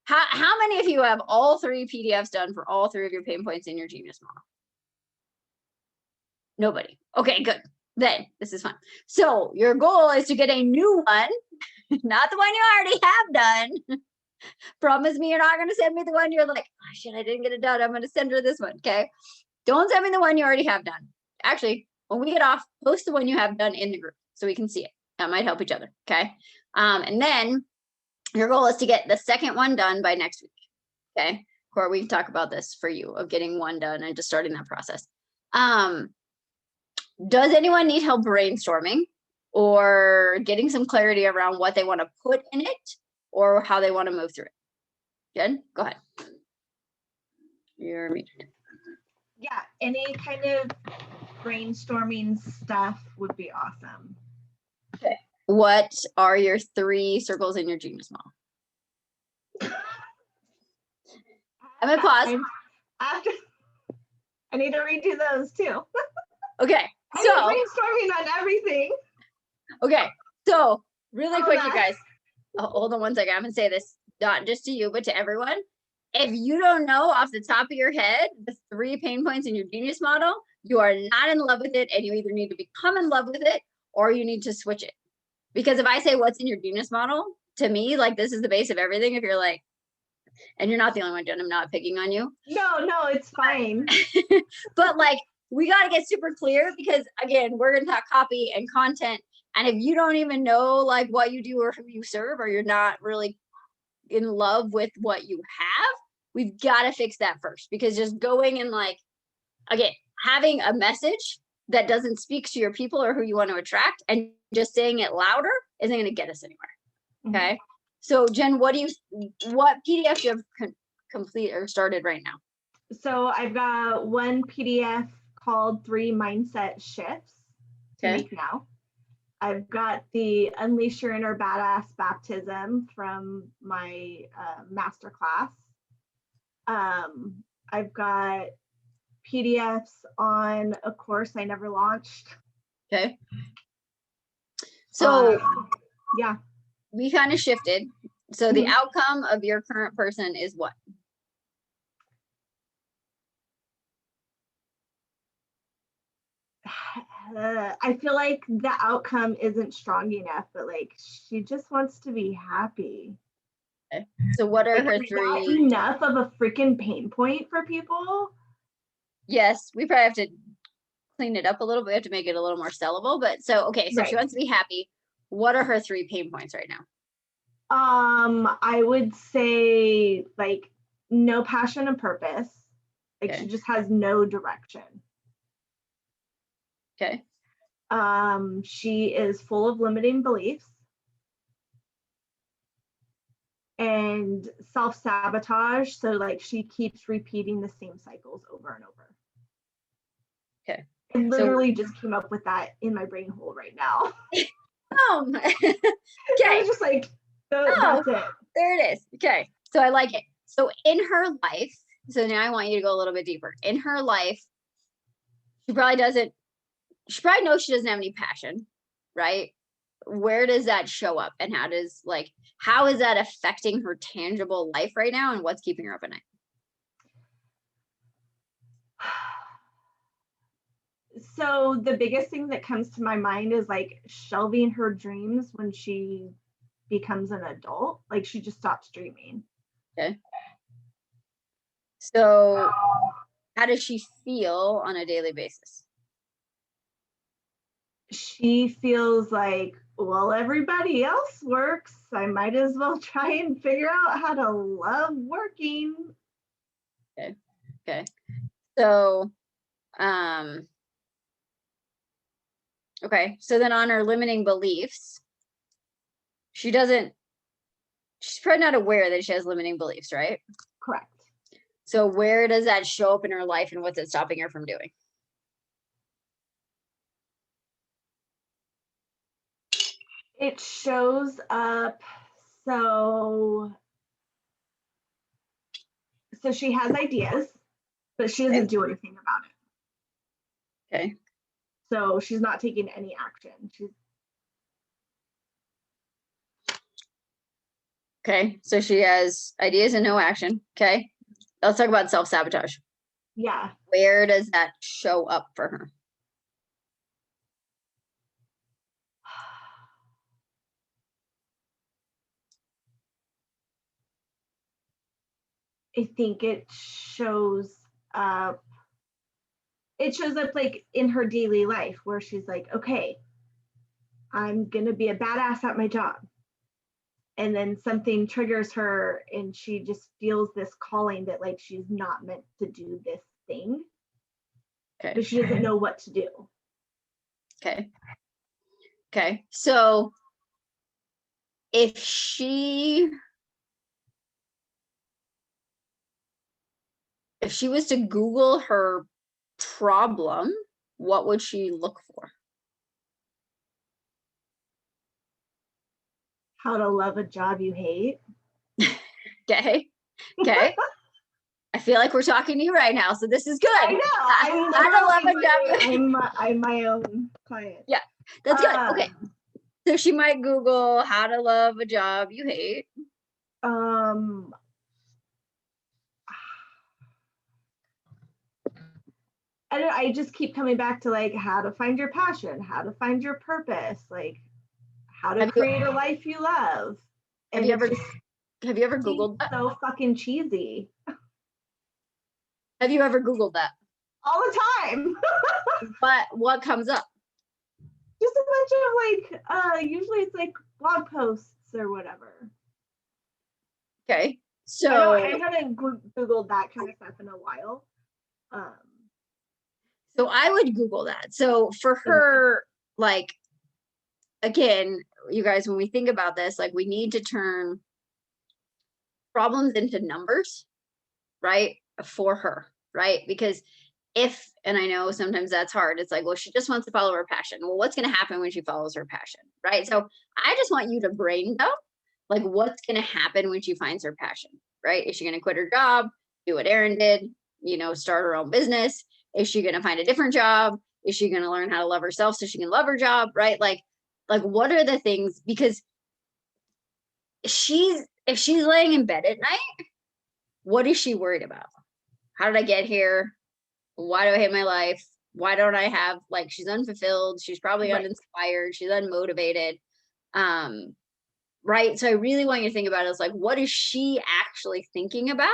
how many of you have all 3 PDFs done for all 3 of your pain points in your Genius model? Nobody. Okay, good. Then this is fun. So your goal is to get a new one, not the one you already have done. Promise me you're not going to send me the one you're like, oh shit, I didn't get it done. I'm going to send her this one. Okay. Don't send me the one you already have done. Actually, when we get off, post the one you have done in the group so we can see it. That might help each other. Okay. And then your goal is to get the second one done by next week. Okay. Or we can talk about this for you of getting one done and just starting that process. Does anyone need help brainstorming or getting some clarity around what they want to put in it or how they want to move through it? Jen, go ahead. You're muted. Yeah, any kind of brainstorming stuff would be awesome. Okay. What are your 3 circles in your Genius model? I'm gonna pause. after I need to redo those too. Okay, I so need brainstorming on everything. okay, so really quick, you that. guys. Hold on one second. I'm gonna say this not just to you, but to everyone. If you don't know off the top of your head the 3 pain points in your genius model, you are not in love with it, and you either need to become in love with it or you need to switch it. Because if I say what's in your genius model, to me, like this is the base of everything. If you're like, and you're not the only one, Jen, I'm not picking on you. No, it's fine. But like, we got to get super clear because again, we're going to talk copy and content. And if you don't even know like what you do or who you serve, or you're not really in love with what you have, we've got to fix that first. Because just going and like, again, having a message that doesn't speak to your people or who you want to attract and just saying it louder isn't going to get us anywhere. Okay. So Jen, what PDF do you have complete or started right now? So I've got one PDF called 3 Mindset Shifts to make now. I've got the Unleash Your Inner Badass Baptism from my masterclass. I've got PDFs on a course I never launched. Okay. So yeah, we kind of shifted. So the outcome of your current person is what? I feel like the outcome isn't strong enough, but like she just wants to be happy. Okay. So what are her 3? Is that enough of a freaking pain point for people? Yes, we probably have to clean it up a little bit. We have to make it a little more sellable. But so okay, so she wants to be happy. What are her 3 pain points right now? I would say like no passion and purpose. Like she just has no direction. Okay. She is full of limiting beliefs and self-sabotage. So like she keeps repeating the same cycles over and over. Okay. I literally just came up with that in my brain hole right now. Oh, okay. I was just like, that's it. There it is. Okay. So I like it. So in her life, so now I want you to go a little bit deeper. In her life, she probably knows she doesn't have any passion, right? Where does that show up, and how is that affecting her tangible life right now, and what's keeping her up at night? So the biggest thing that comes to my mind is like shelving her dreams when she becomes an adult. Like she just stops dreaming. Okay. So how does she feel on a daily basis? She feels like, well, everybody else works. I might as well try and figure out how to love working. Okay. So, okay. So then on her limiting beliefs, she's probably not aware that she has limiting beliefs, right? Correct. So where does that show up in her life, and what's it stopping her from doing? It shows up. So she has ideas, but she doesn't do anything about it. Okay. So she's not taking any action. Okay. So she has ideas and no action. Okay. Let's talk about self-sabotage. Yeah. Where does that show up for her? I think it shows up like in her daily life where she's like, okay, I'm going to be a badass at my job. And then something triggers her and she just feels this calling that like she's not meant to do this thing. Okay. But she doesn't know what to do. Okay. Okay. So if she was to Google her problem, what would she look for? How to love a job you hate. Okay. Okay. I feel like we're talking to you right now, so this is good. I know. I'm my own client. Yeah, that's good. Okay. So she might Google how to love a job you hate. I just keep coming back to like how to find your passion, how to find your purpose, like how to create a life you love. Have you ever Googled that? So fucking cheesy. Have you ever Googled that? All the time. But what comes up? Just a bunch of like, usually it's like blog posts or whatever. Okay. So I haven't Googled that kind of stuff in a while. So I would Google that. So for her, like, again, you guys, when we think about this, like we need to turn problems into numbers, right? For her, right? Because and I know sometimes that's hard. It's like, well, she just wants to follow her passion. Well, what's going to happen when she follows her passion, right? So I just want you to brain dump, like what's going to happen when she finds her passion, right? Is she going to quit her job, do what Erin did, start her own business? Is she going to find a different job? Is she going to learn how to love herself so she can love her job, right? Like what are the things? Because if she's laying in bed at night, what is she worried about? How did I get here? Why do I hate my life? Why don't I have, like, she's unfulfilled. She's probably uninspired. She's unmotivated. Right. So I really want you to think about it as like, what is she actually thinking about?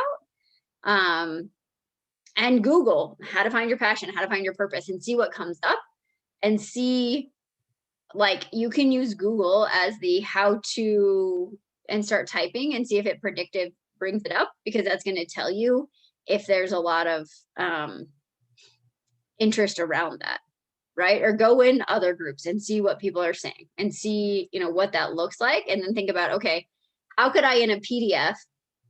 And Google how to find your passion, how to find your purpose, and see what comes up, and see, like, you can use Google as the how to and start typing and see if it predictive brings it up, because that's going to tell you if there's a lot of interest around that, right? Or go in other groups and see what people are saying and see, what that looks like. And then think about, okay, how could I in a PDF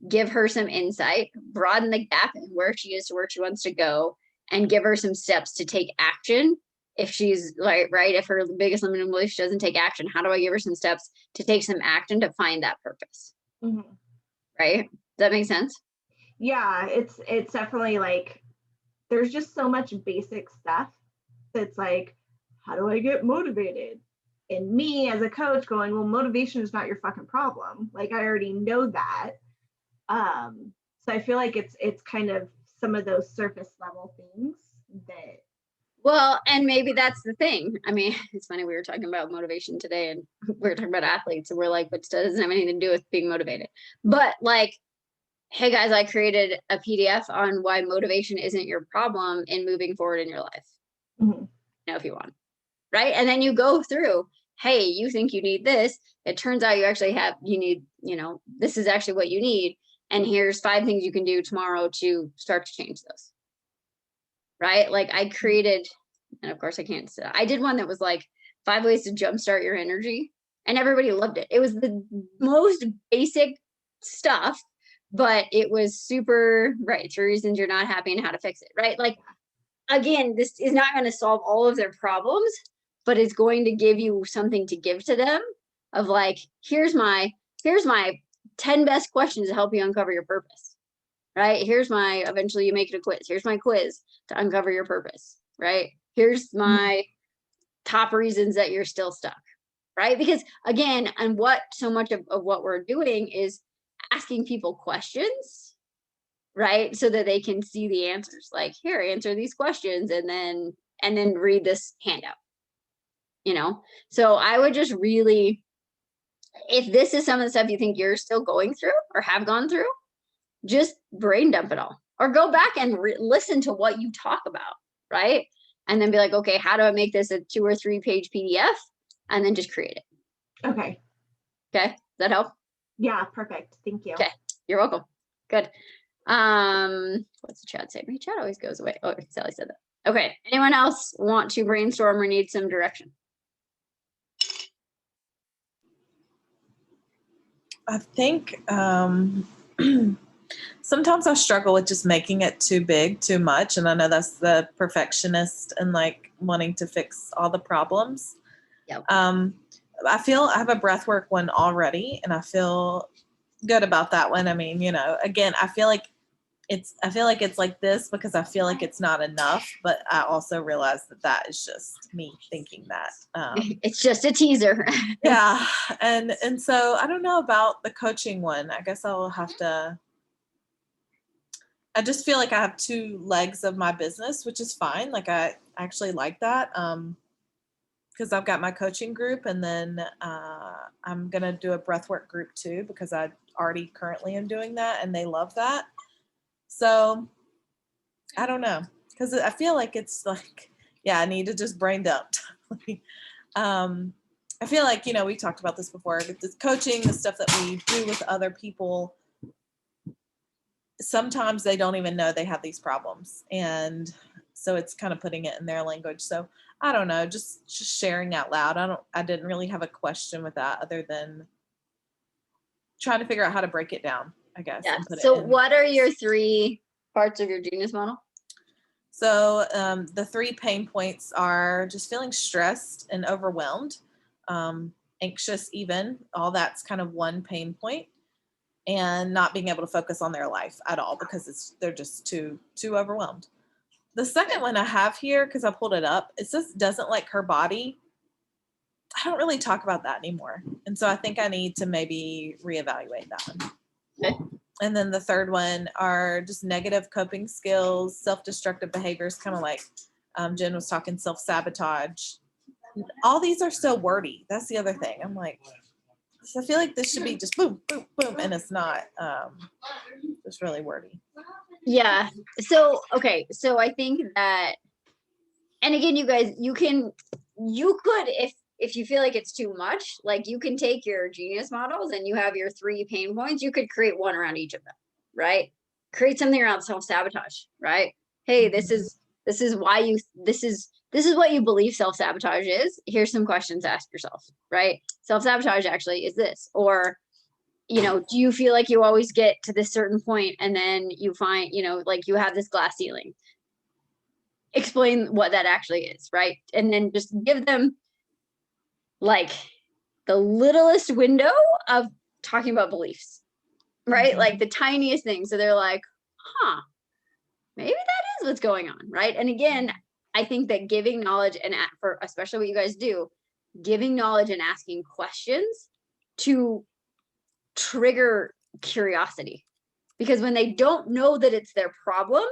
give her some insight, broaden the gap in where she is to where she wants to go, and give her some steps to take action. If she's like, right, if her biggest limiting belief, she doesn't take action, how do I give her some steps to take some action to find that purpose? Mm-hmm. Right? Does that make sense? Yeah, it's definitely like, there's just so much basic stuff that's like, how do I get motivated? And me as a coach going, well, motivation is not your fucking problem. Like, I already know that. So I feel like it's kind of some of those surface level things that. Well, and maybe that's the thing. I mean, it's funny, we were talking about motivation today, and we were talking about athletes, and we're like, but it doesn't have anything to do with being motivated. But like, hey guys, I created a PDF on why motivation isn't your problem in moving forward in your life. Mm-hmm. If you want, right? And then you go through, hey, you think you need this. It turns out you need, this is actually what you need. And here's 5 things you can do tomorrow to start to change those. Right? Like I created, and of course I did one that was like 5 ways to jumpstart your energy, and everybody loved it. It was the most basic stuff, but it was super, right, 3 reasons you're not happy and how to fix it, right? Like, again, this is not going to solve all of their problems, but it's going to give you something to give to them of like, here's my 10 best questions to help you uncover your purpose, right? Here's eventually you make it a quiz. Here's my quiz to uncover your purpose, right? Here's my top reasons that you're still stuck, right? Because again, and what so much of what we're doing is asking people questions, right? So that they can see the answers, like, here, answer these questions, and then read this handout, So I would just really, if this is some of the stuff you think you're still going through or have gone through, just brain dump it all, or go back and listen to what you talk about, right? And then be like, okay, how do I make this a 2 or 3 page PDF? And then just create it. Okay. Does that help? Yeah, perfect. Thank you. Okay, you're welcome. Good. What's the chat say? My chat always goes away. Oh, Sally said that. Okay. Anyone else want to brainstorm or need some direction? I think sometimes I struggle with just making it too big, too much. And I know that's the perfectionist and like wanting to fix all the problems. Yep. I feel I have a breathwork one already, and I feel good about that one. I mean, again, I feel like I feel like it's like this because I feel like it's not enough, but I also realize that that is just me thinking that. It's just a teaser. Yeah. And so I don't know about the coaching one. I guess I will have to, I just feel like I have two legs of my business, which is fine. Like I actually like that. Because I've got my coaching group, and then I'm going to do a breathwork group too, because I already currently am doing that and they love that. So I don't know, because I feel like it's like, yeah, I need to just brain dump. I feel like, you know, we talked about this before, the coaching, the stuff that we do with other people, sometimes they don't even know they have these problems. And so it's kind of putting it in their language. So I don't know, just sharing out loud. I didn't really have a question with that other than trying to figure out how to break it down, I guess. Yeah. And put So it in. what are your 3 parts of your genius model? So the 3 pain points are just feeling stressed and overwhelmed, anxious even, all that's kind of one pain point, and not being able to focus on their life at all because they're just too overwhelmed. The second one I have here, because I pulled it up, it says doesn't like her body. I don't really talk about that anymore. And so I think I need to maybe reevaluate that one. Okay. And then the third one are just negative coping skills, self-destructive behaviors, kind of like Jen was talking, self-sabotage. All these are so wordy. That's the other thing. I'm like, I feel like this should be just boom, boom, boom. And it's not. It's really wordy. Yeah. So, okay. So I think that, and again, you guys, you could, if you feel like it's too much, like you can take your genius models and you have your 3 pain points, you could create one around each of them, right? Create something around self-sabotage, right? Hey, this is why this is what you believe self-sabotage is. Here's some questions to ask yourself, right? Self-sabotage actually is this, or, you know, do you feel like you always get to this certain point and then you find, you know, like you have this glass ceiling? Explain what that actually is, right? And then just give them like the littlest window of talking about beliefs, right? Like the tiniest thing. So they're like, huh, maybe that is what's going on, right? And again, I think that giving knowledge, and for especially what you guys do, giving knowledge and asking questions to trigger curiosity, because when they don't know that it's their problem,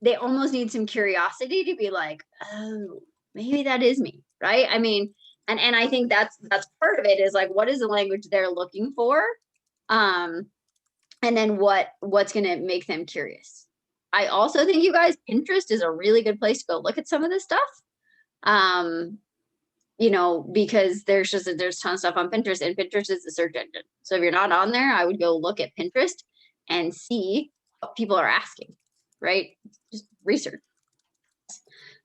they almost need some curiosity to be like, oh, maybe that is me, right? I mean, and I think that's part of it, is like, what is the language they're looking for, and then what's going to make them curious. I also think, you guys, Pinterest is a really good place to go look at some of this stuff. You know, because there's tons of stuff on Pinterest, and Pinterest is the search engine. So if you're not on there, I would go look at Pinterest and see what people are asking, right? Just research.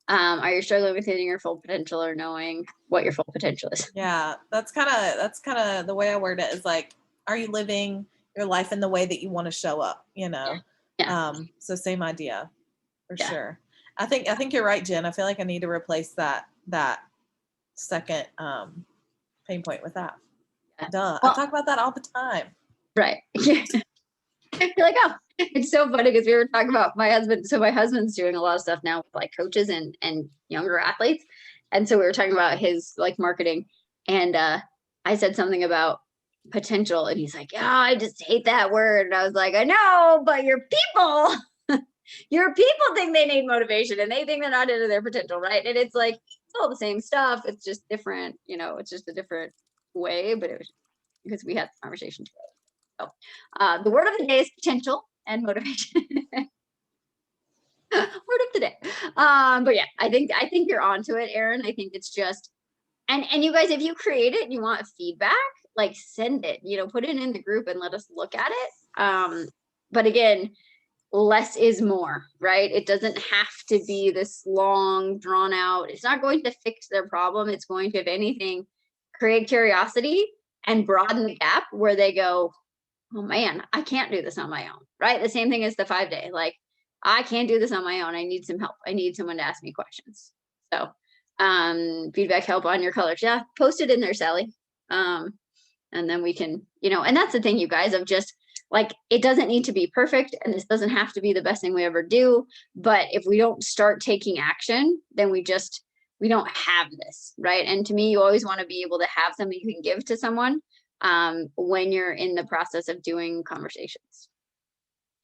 Are you struggling with hitting your full potential or knowing what your full potential is? Yeah, that's kind of the way I word it, is like, are you living your life in the way that you want to show up, you know? Yeah. So same idea for Yeah. sure. I think you're right, Jen. I feel like I need to replace that second pain point with that. Yeah. Duh. Well, I talk about that all the time. right. You're like, oh, it's so funny because we were talking about my husband. So my husband's doing a lot of stuff now with like coaches and younger athletes. And so we were talking about his like marketing, and I said something about potential, and he's like, yeah, I just hate that word. And I was like, I know, but your people think they need motivation and they think they're not into their potential, right? And it's like, it's all the same stuff. It's just different, you know, it's just a different way, but it was because we had the conversation together. So the word of the day is potential and motivation. Word of the day. But yeah, I think you're onto it, Erin. I think it's just, and you guys, if you create it and you want feedback, like send it, you know, put it in the group and let us look at it. But again, less is more, right? It doesn't have to be this long, drawn out. It's not going to fix their problem. It's going to, if anything, create curiosity and broaden the gap where they go, oh man, I can't do this on my own, right? The same thing as the 5-day. Like, I can't do this on my own. I need some help. I need someone to ask me questions. So feedback, help on your colors. Yeah, post it in there, Sally. And then we can, you know, and that's the thing, you guys, of just like, it doesn't need to be perfect, and this doesn't have to be the best thing we ever do. But if we don't start taking action, then we don't have this, right? And to me, you always want to be able to have something you can give to someone when you're in the process of doing conversations.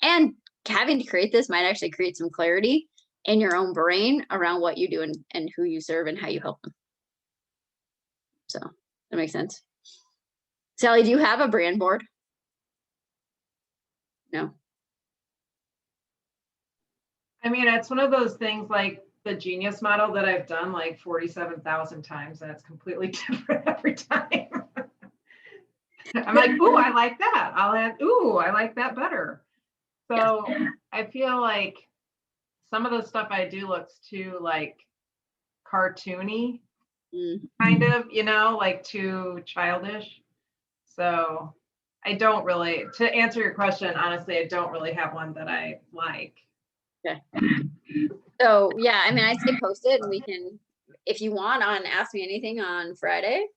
And having to create this might actually create some clarity in your own brain around what you do and who you serve and how you help them. So that makes sense. Sally, do you have a brand board? No. I mean, it's one of those things like the Genius model that I've done like 47,000 times, and it's completely different every time. I'm like, ooh, I like that. I'll add, ooh, I like that better. So I feel like some of the stuff I do looks too like cartoony, kind of, you know, like too childish. So I don't really, to answer your question, honestly, I don't really have one that I like. Okay. So yeah, I mean, I say post it, and we can, if you want, on Ask Me Anything on Friday.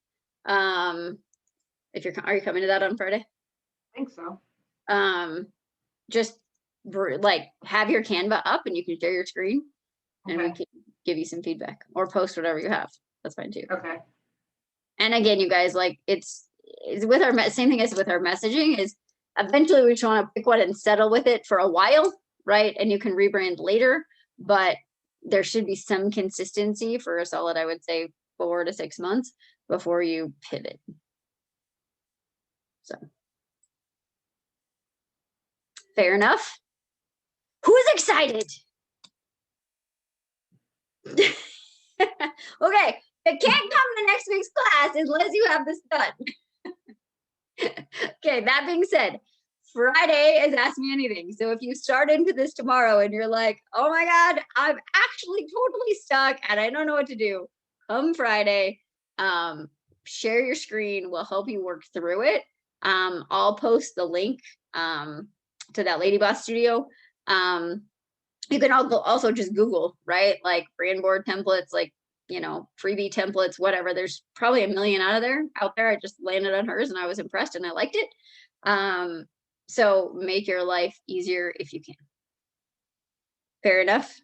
If are you coming to that on Friday? I think so. Just like have your Canva up, and you can share your screen, and we can give you some feedback, or post whatever you have. That's fine too. Okay. And again, you guys, like it's with our same thing as with our messaging is eventually we just want to pick one and settle with it for a while, right? And you can rebrand later, but there should be some consistency for a solid, I would say, 4 to 6 months before you pivot. So fair enough. Who's excited? Okay, it can't come to next week's class unless you have this done. Okay, that being said, Friday is Ask Me Anything. So if you start into this tomorrow and you're like, oh my God, I'm actually totally stuck and I don't know what to do, come Friday, share your screen. We'll help you work through it. I'll post the link to that Lady Boss Studio. You can also just Google, right? Like brand board templates, like, you know, freebie templates, whatever. There's probably a million out there. I just landed on hers and I was impressed and I liked it. So make your life easier if you can. Fair enough.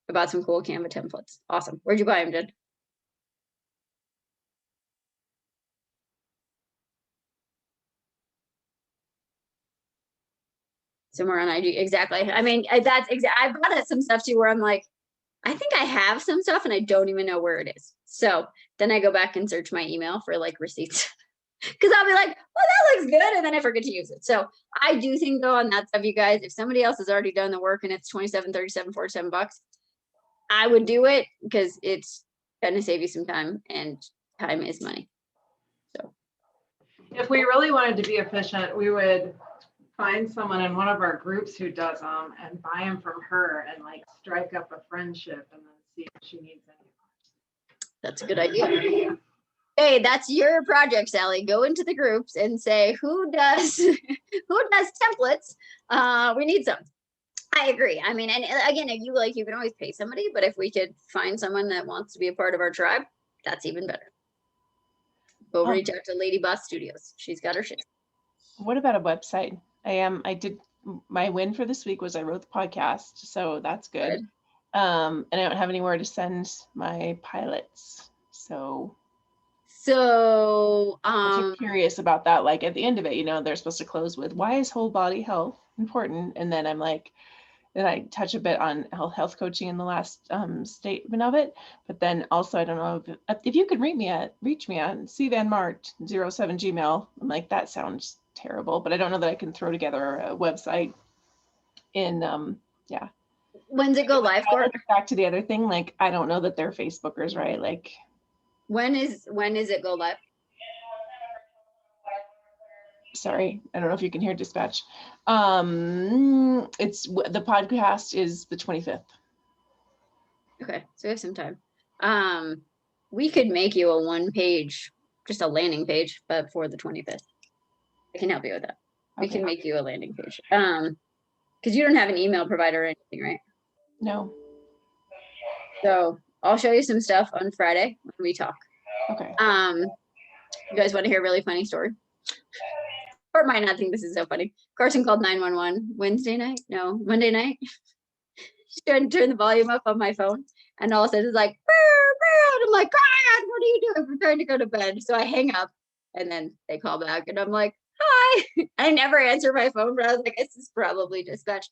About some cool Canva templates. Awesome. Where'd you buy them, Jen? Somewhere on IG. Exactly. I mean, I bought some stuff too where I'm like, I think I have some stuff and I don't even know where it is. So then I go back and search my email for like receipts. Because I'll be like, well, that looks good. And then I forget to use it. So I do think though on that stuff, you guys, if somebody else has already done the work and it's 27, 37, 47 bucks, I would do it because it's going to save you some time, and time is money. So if we really wanted to be efficient, we would find someone in one of our groups who does them and buy them from her and like strike up a friendship and then see if she needs any. That's a good idea. Hey, that's your project, Sally. Go into the groups and say, who does templates? We need some. I agree. I mean, and again, if you like, you can always pay somebody, but if we could find someone that wants to be a part of our tribe, that's even better. Go reach out to Lady Boss Studios. She's got her shit. What about a website? I did my win for this week was I wrote the podcast, so that's good. And I don't have anywhere to send my pilots. So I'm curious about that. Like at the end of it, you know, they're supposed to close with, why is whole body health important? And then I'm like, then I touch a bit on health coaching in the last statement of it. But then also, I don't know if you could reach me on cvanmart07 gmail. I'm like, that sounds terrible, but I don't know that I can throw together a website in, yeah. When's it go live, Court? Back to the other thing, like, I don't know that they're Facebookers, right? Like, when is it go live? Sorry, I don't know if you can hear dispatch. It's the podcast is the 25th. Okay, so we have some time. We could make you a 1-page, just a landing page, but for the 25th. I can help you with that. We can make you a landing page. Because you don't have an email provider or anything, right? No. So I'll show you some stuff on Friday when we talk. Okay. You guys want to hear a really funny story? Court might not think this is so funny. Carson called 911 Monday night. She tried to turn the volume up on my phone, and all of a sudden it's like, and I'm like, God, what are you doing? We're trying to go to bed. So I hang up, and then they call back, and I'm like, hi. I never answer my phone, but I was like, this is probably dispatch.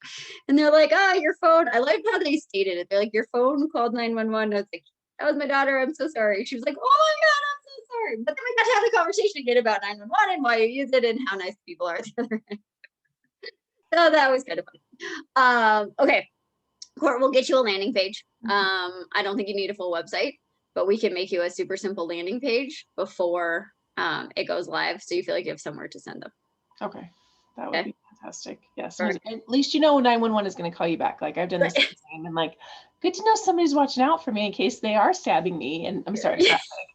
And they're like, your phone. I liked how they stated it. They're like, your phone called 911. I was like, that was my daughter. I'm so sorry. She was like, oh my God, I'm so sorry. But then we got to have the conversation again about 911 and why you use it and how nice people are at the other end. So that was kind of funny. Okay. Court, we'll get you a landing page. I don't think you need a full website, but we can make you a super simple landing page before it goes live, so you feel like you have somewhere to send them. Okay, that would be fantastic. Yes, Perfect. at least 911 is going to call you back. Like I've done this same, and like, good to know somebody's watching out for me in case they are stabbing me. And I'm sorry,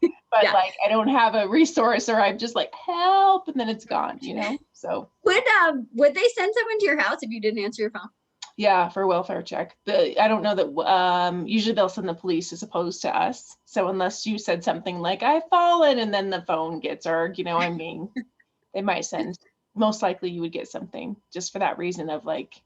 but like I don't have a resource, or I'm just like help, and then it's gone. So would they send someone to your house if you didn't answer your phone? Yeah, for a welfare check. I don't know that usually they'll send the police as opposed to us. So unless you said something like I've fallen and then the phone gets, or they might send. Most likely you would get something just for that reason of like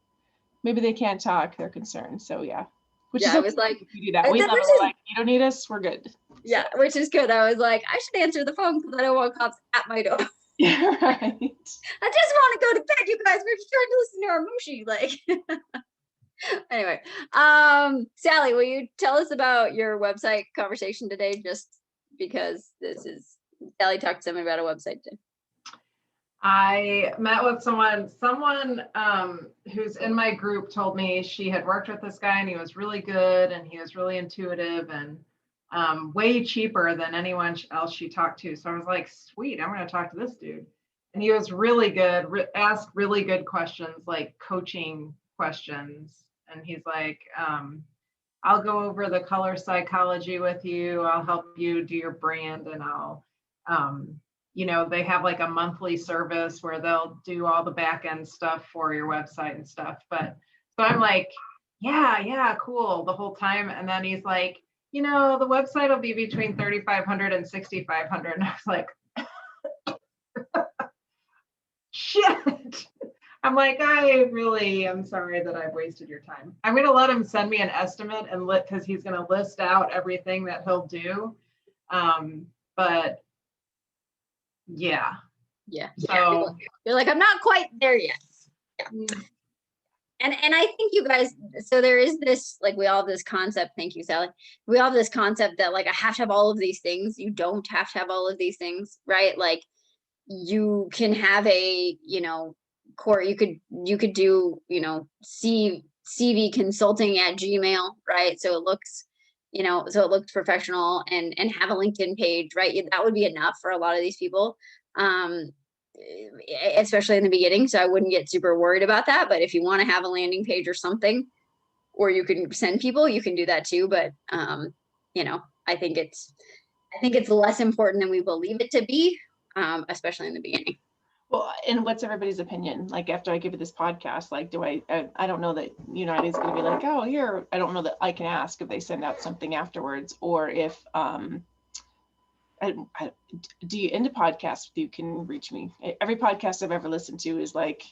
maybe they can't talk, they're concerned. So yeah. Which is okay. I was like, we do that. We love it. Like, you don't need us, we're good. Yeah, so. Which is good. I was like, I should answer the phone because I don't want cops at my door. Yeah, right. I just want to go to bed, you guys. We're just trying to listen to our mushy. Like, anyway, Sally, will you tell us about your website conversation today? Just because Sally talked to someone about a website today. I met with someone who's in my group told me she had worked with this guy and he was really good and he was really intuitive and way cheaper than anyone else she talked to. So I was like, sweet, I'm going to talk to this dude. And he was really good, asked really good questions, like coaching questions. And he's like, I'll go over the color psychology with you. I'll help you do your brand, and I'll, they have like a monthly service where they'll do all the back end stuff for your website and stuff. But so I'm like, yeah, cool the whole time. And then he's like, the website will be between 3,500 and 6,500. And I was like, shit. I'm like, I'm sorry that I've wasted your time. I'm going to let him send me an estimate because he's going to list out everything that he'll do. But yeah. So you're like, I'm not quite there yet. Yeah. And I think you guys, so there is this, like, we all have this concept. Thank you, Sally. We all have this concept that like, I have to have all of these things. You don't have to have all of these things, right? Like you can have a, Court, you could do, CV consulting at Gmail, right? So it looks, professional and have a LinkedIn page, right? That would be enough for a lot of these people, especially in the beginning. So I wouldn't get super worried about that. But if you want to have a landing page or something, or you can send people, you can do that too. But, I think it's less important than we believe it to be, especially in the beginning. Well, and what's everybody's opinion? Like after I give it this podcast, like, I don't know that United's going to be like, oh, here, I don't know that I can ask if they send out something afterwards, or if, do you end a podcast, you can reach me. Every podcast I've ever listened to is like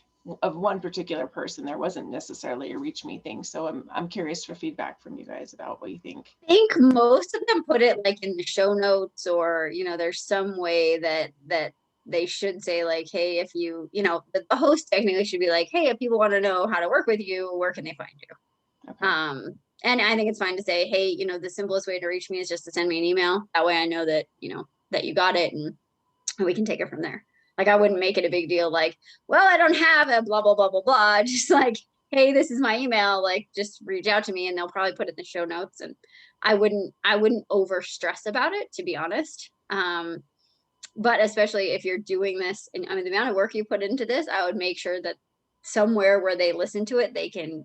of one particular person. There wasn't necessarily a reach me thing. So I'm curious for feedback from you guys about what you think. I think most of them put it like in the show notes, or, there's some way that they should say like, hey, if you, the host technically should be like, hey, if people want to know how to work with you, where can they find you? Okay. And I think it's fine to say, hey, the simplest way to reach me is just to send me an email. That way I know that, that you got it, and we can take it from there. Like, I wouldn't make it a big deal. Like, well, I don't have a blah, blah, blah, blah, blah. Just like, hey, this is my email. Like, just reach out to me, and they'll probably put it in the show notes. And I wouldn't over stress about it, to be honest. But especially if you're doing this, and the amount of work you put into this, I would make sure that somewhere where they listen to it, they can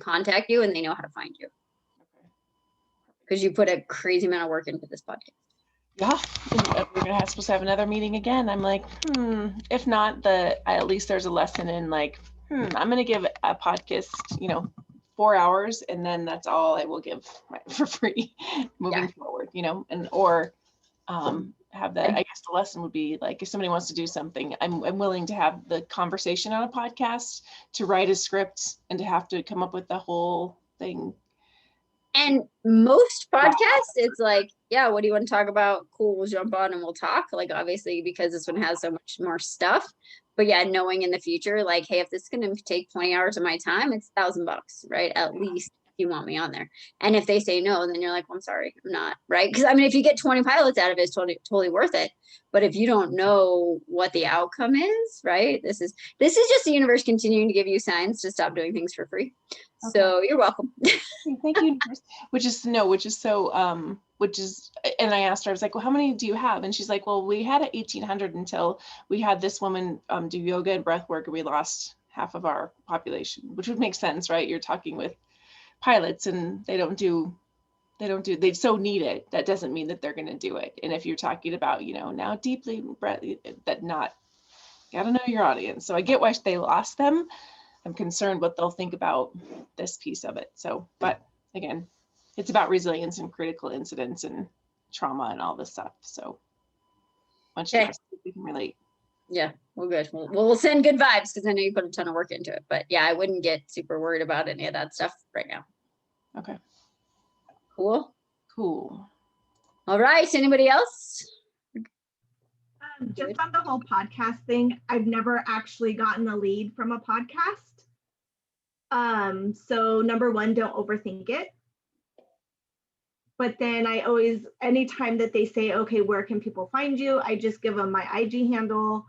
contact you and they know how to find you. Because you put a crazy amount of work into this podcast. Yeah, we're supposed to have another meeting again. I'm like, if not, at least there's a lesson in like, I'm going to give a podcast, 4 hours, and then that's all I will give for free moving forward, have that. I guess the lesson would be like, if somebody wants to do something, I'm willing to have the conversation on a podcast, to write a script, and to have to come up with the whole thing. And most podcasts, it's like, yeah, what do you want to talk about? Cool, we'll jump on and we'll talk. Like, obviously, because this one has so much more stuff. But yeah, knowing in the future, like, hey, if this is going to take 20 hours of my time, it's $1,000, right? At least, if you want me on there. And if they say no, then you're like, well, I'm sorry, I'm not, right? Because I mean, if you get 20 pilots out of it, it's totally worth it. But if you don't know what the outcome is, right? This is just the universe continuing to give you signs to stop doing things for free. Okay. So you're welcome. Thank you. And I asked her, I was like, well, how many do you have? And she's like, well, we had 1,800 until we had this woman do yoga and breath work, and we lost half of our population, which would make sense, right? You're talking with pilots and they so need it. That doesn't mean that they're going to do it. And if you're talking about, now deeply breath, gotta know your audience. So I get why they lost them. I'm concerned what they'll think about this piece of it. So, but again, it's about resilience and critical incidents and trauma and all this stuff. So once you we can relate. Yeah, we're good. We'll send good vibes, because I know you put a ton of work into it. But yeah, I wouldn't get super worried about any of that stuff right now. Okay. Cool. All right. Anybody else? Just on the whole podcast thing, I've never actually gotten a lead from a podcast. So number one, don't overthink it. But then I always, anytime that they say, okay, where can people find you? I just give them my IG handle,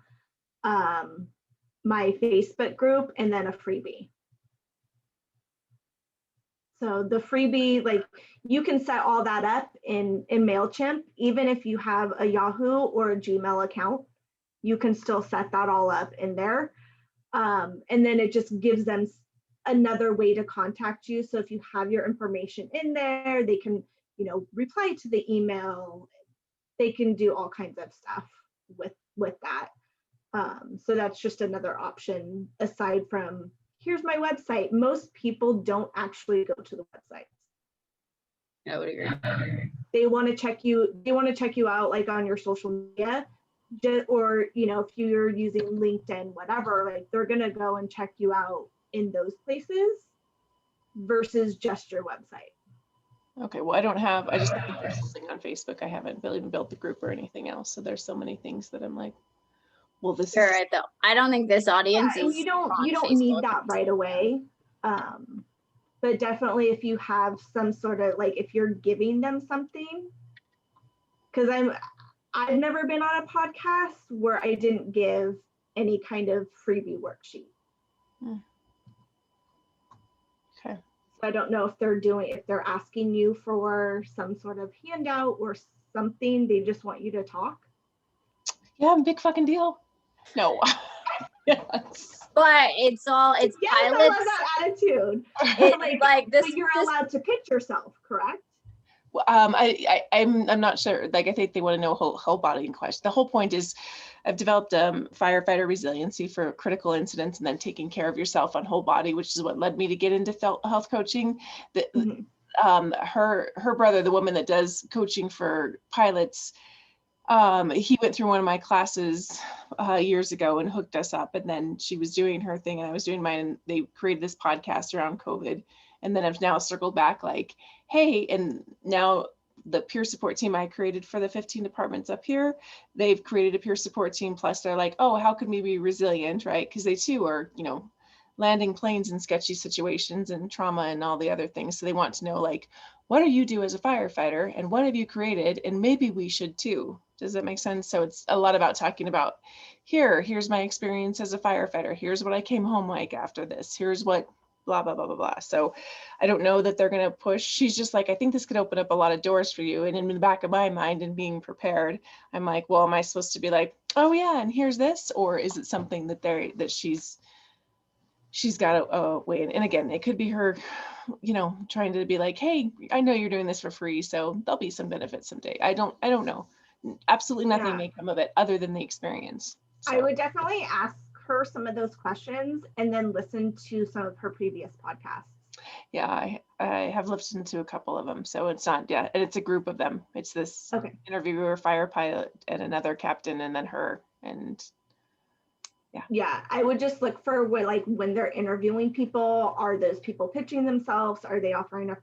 my Facebook group, and then a freebie. So the freebie, like, you can set all that up in MailChimp. Even if you have a Yahoo or a Gmail account, you can still set that all up in there. And then it just gives them another way to contact you. So if you have your information in there, they can, reply to the email. They can do all kinds of stuff with that. So that's just another option aside from, here's my website. Most people don't actually go to the website. I would agree. They want to check you out, like, on your social media, or if you're using LinkedIn, whatever, like, they're gonna go and check you out in those places versus just your website. Okay, well, I just have the thing on Facebook. I haven't even built the group or anything else. So there's so many things that I'm like, well, this is right, though. I don't think this audience is. You don't need that right away. But definitely if you have some sort of, like, if you're giving them something, because I've never been on a podcast where I didn't give any kind of freebie worksheet. Okay. So I don't know if they're asking you for some sort of handout or something. They just want you to talk. Yeah, big fucking deal. No. Yes. But it's pilots. I love that attitude. Like this. But you're allowed to pitch yourself, correct? I'm not sure. Like, I think they want to know whole body in question. The whole point is, I've developed firefighter resiliency for critical incidents, and then taking care of yourself on whole body, which is what led me to get into health coaching. Her brother, the woman that does coaching for pilots, he went through one of my classes years ago and hooked us up, and then she was doing her thing and I was doing mine, and they created this podcast around COVID. And then I've now circled back, like, hey, and now the peer support team I created for the 15 departments up here, they've created a peer support team. Plus they're like, oh, how can we be resilient, right? Because they too are, landing planes in sketchy situations and trauma and all the other things. So they want to know, like, what do you do as a firefighter and what have you created? And maybe we should too. Does that make sense? So it's a lot about talking about, here's my experience as a firefighter. Here's what I came home like after this. Here's what blah, blah, blah, blah, blah. So I don't know that they're going to push. She's just like, I think this could open up a lot of doors for you. And in the back of my mind and being prepared, I'm like, well, am I supposed to be like, oh yeah, and here's this? Or is it something that she's got a way? And again, it could be her, trying to be like, hey, I know you're doing this for free, so there'll be some benefit someday. I don't know. Absolutely nothing may come of it other than the experience. So. I would definitely ask her some of those questions and then listen to some of her previous podcasts. Yeah, I have listened to a couple of them, so it's not, yeah, and it's a group of them. It's this Okay. interviewer, fire pilot, and another captain, and then her, and Yeah, I would just look for what, like, when they're interviewing people, are those people pitching themselves? Are they offering a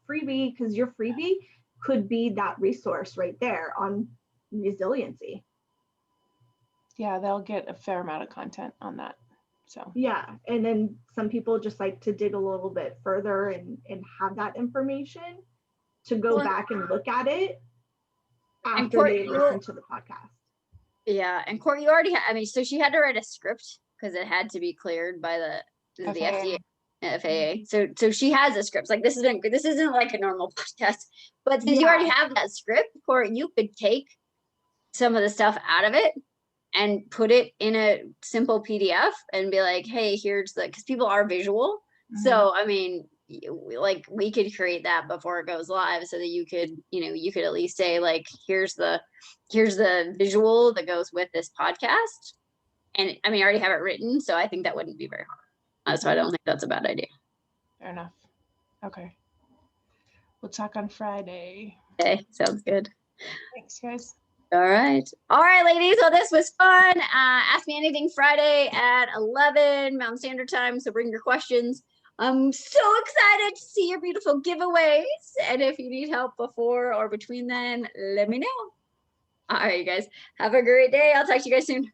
freebie? Because your freebie could be that resource right there on resiliency. yeah, they'll get a fair amount of content on that. So Yeah, and then some people just like to dig a little bit further and have that information to go Well, back and look at it and after Court, they listen to the podcast. yeah, and Court, you already had, I mean, so she had to write a script because it had to be cleared by the FDA, FAA. So she has a script. Like this isn't like a normal podcast, but since you already have that script, Court, you could take some of the stuff out of it and put it in a simple PDF and be like, hey, here's the, because people are visual. So I mean, like we could create that before it goes live so that you could at least say like, here's the visual that goes with this podcast. And I mean, I already have it written, so I think that wouldn't be very hard. So I don't think that's a bad idea. fair enough. Okay. We'll talk on Friday. Okay, sounds good. Thanks, guys. All right, ladies. Well, this was fun. Ask Me Anything Friday at 11 Mountain Standard Time. So bring your questions. I'm so excited to see your beautiful giveaways. And if you need help before or between then, let me know. All right, you guys. Have a great day. I'll talk to you guys soon.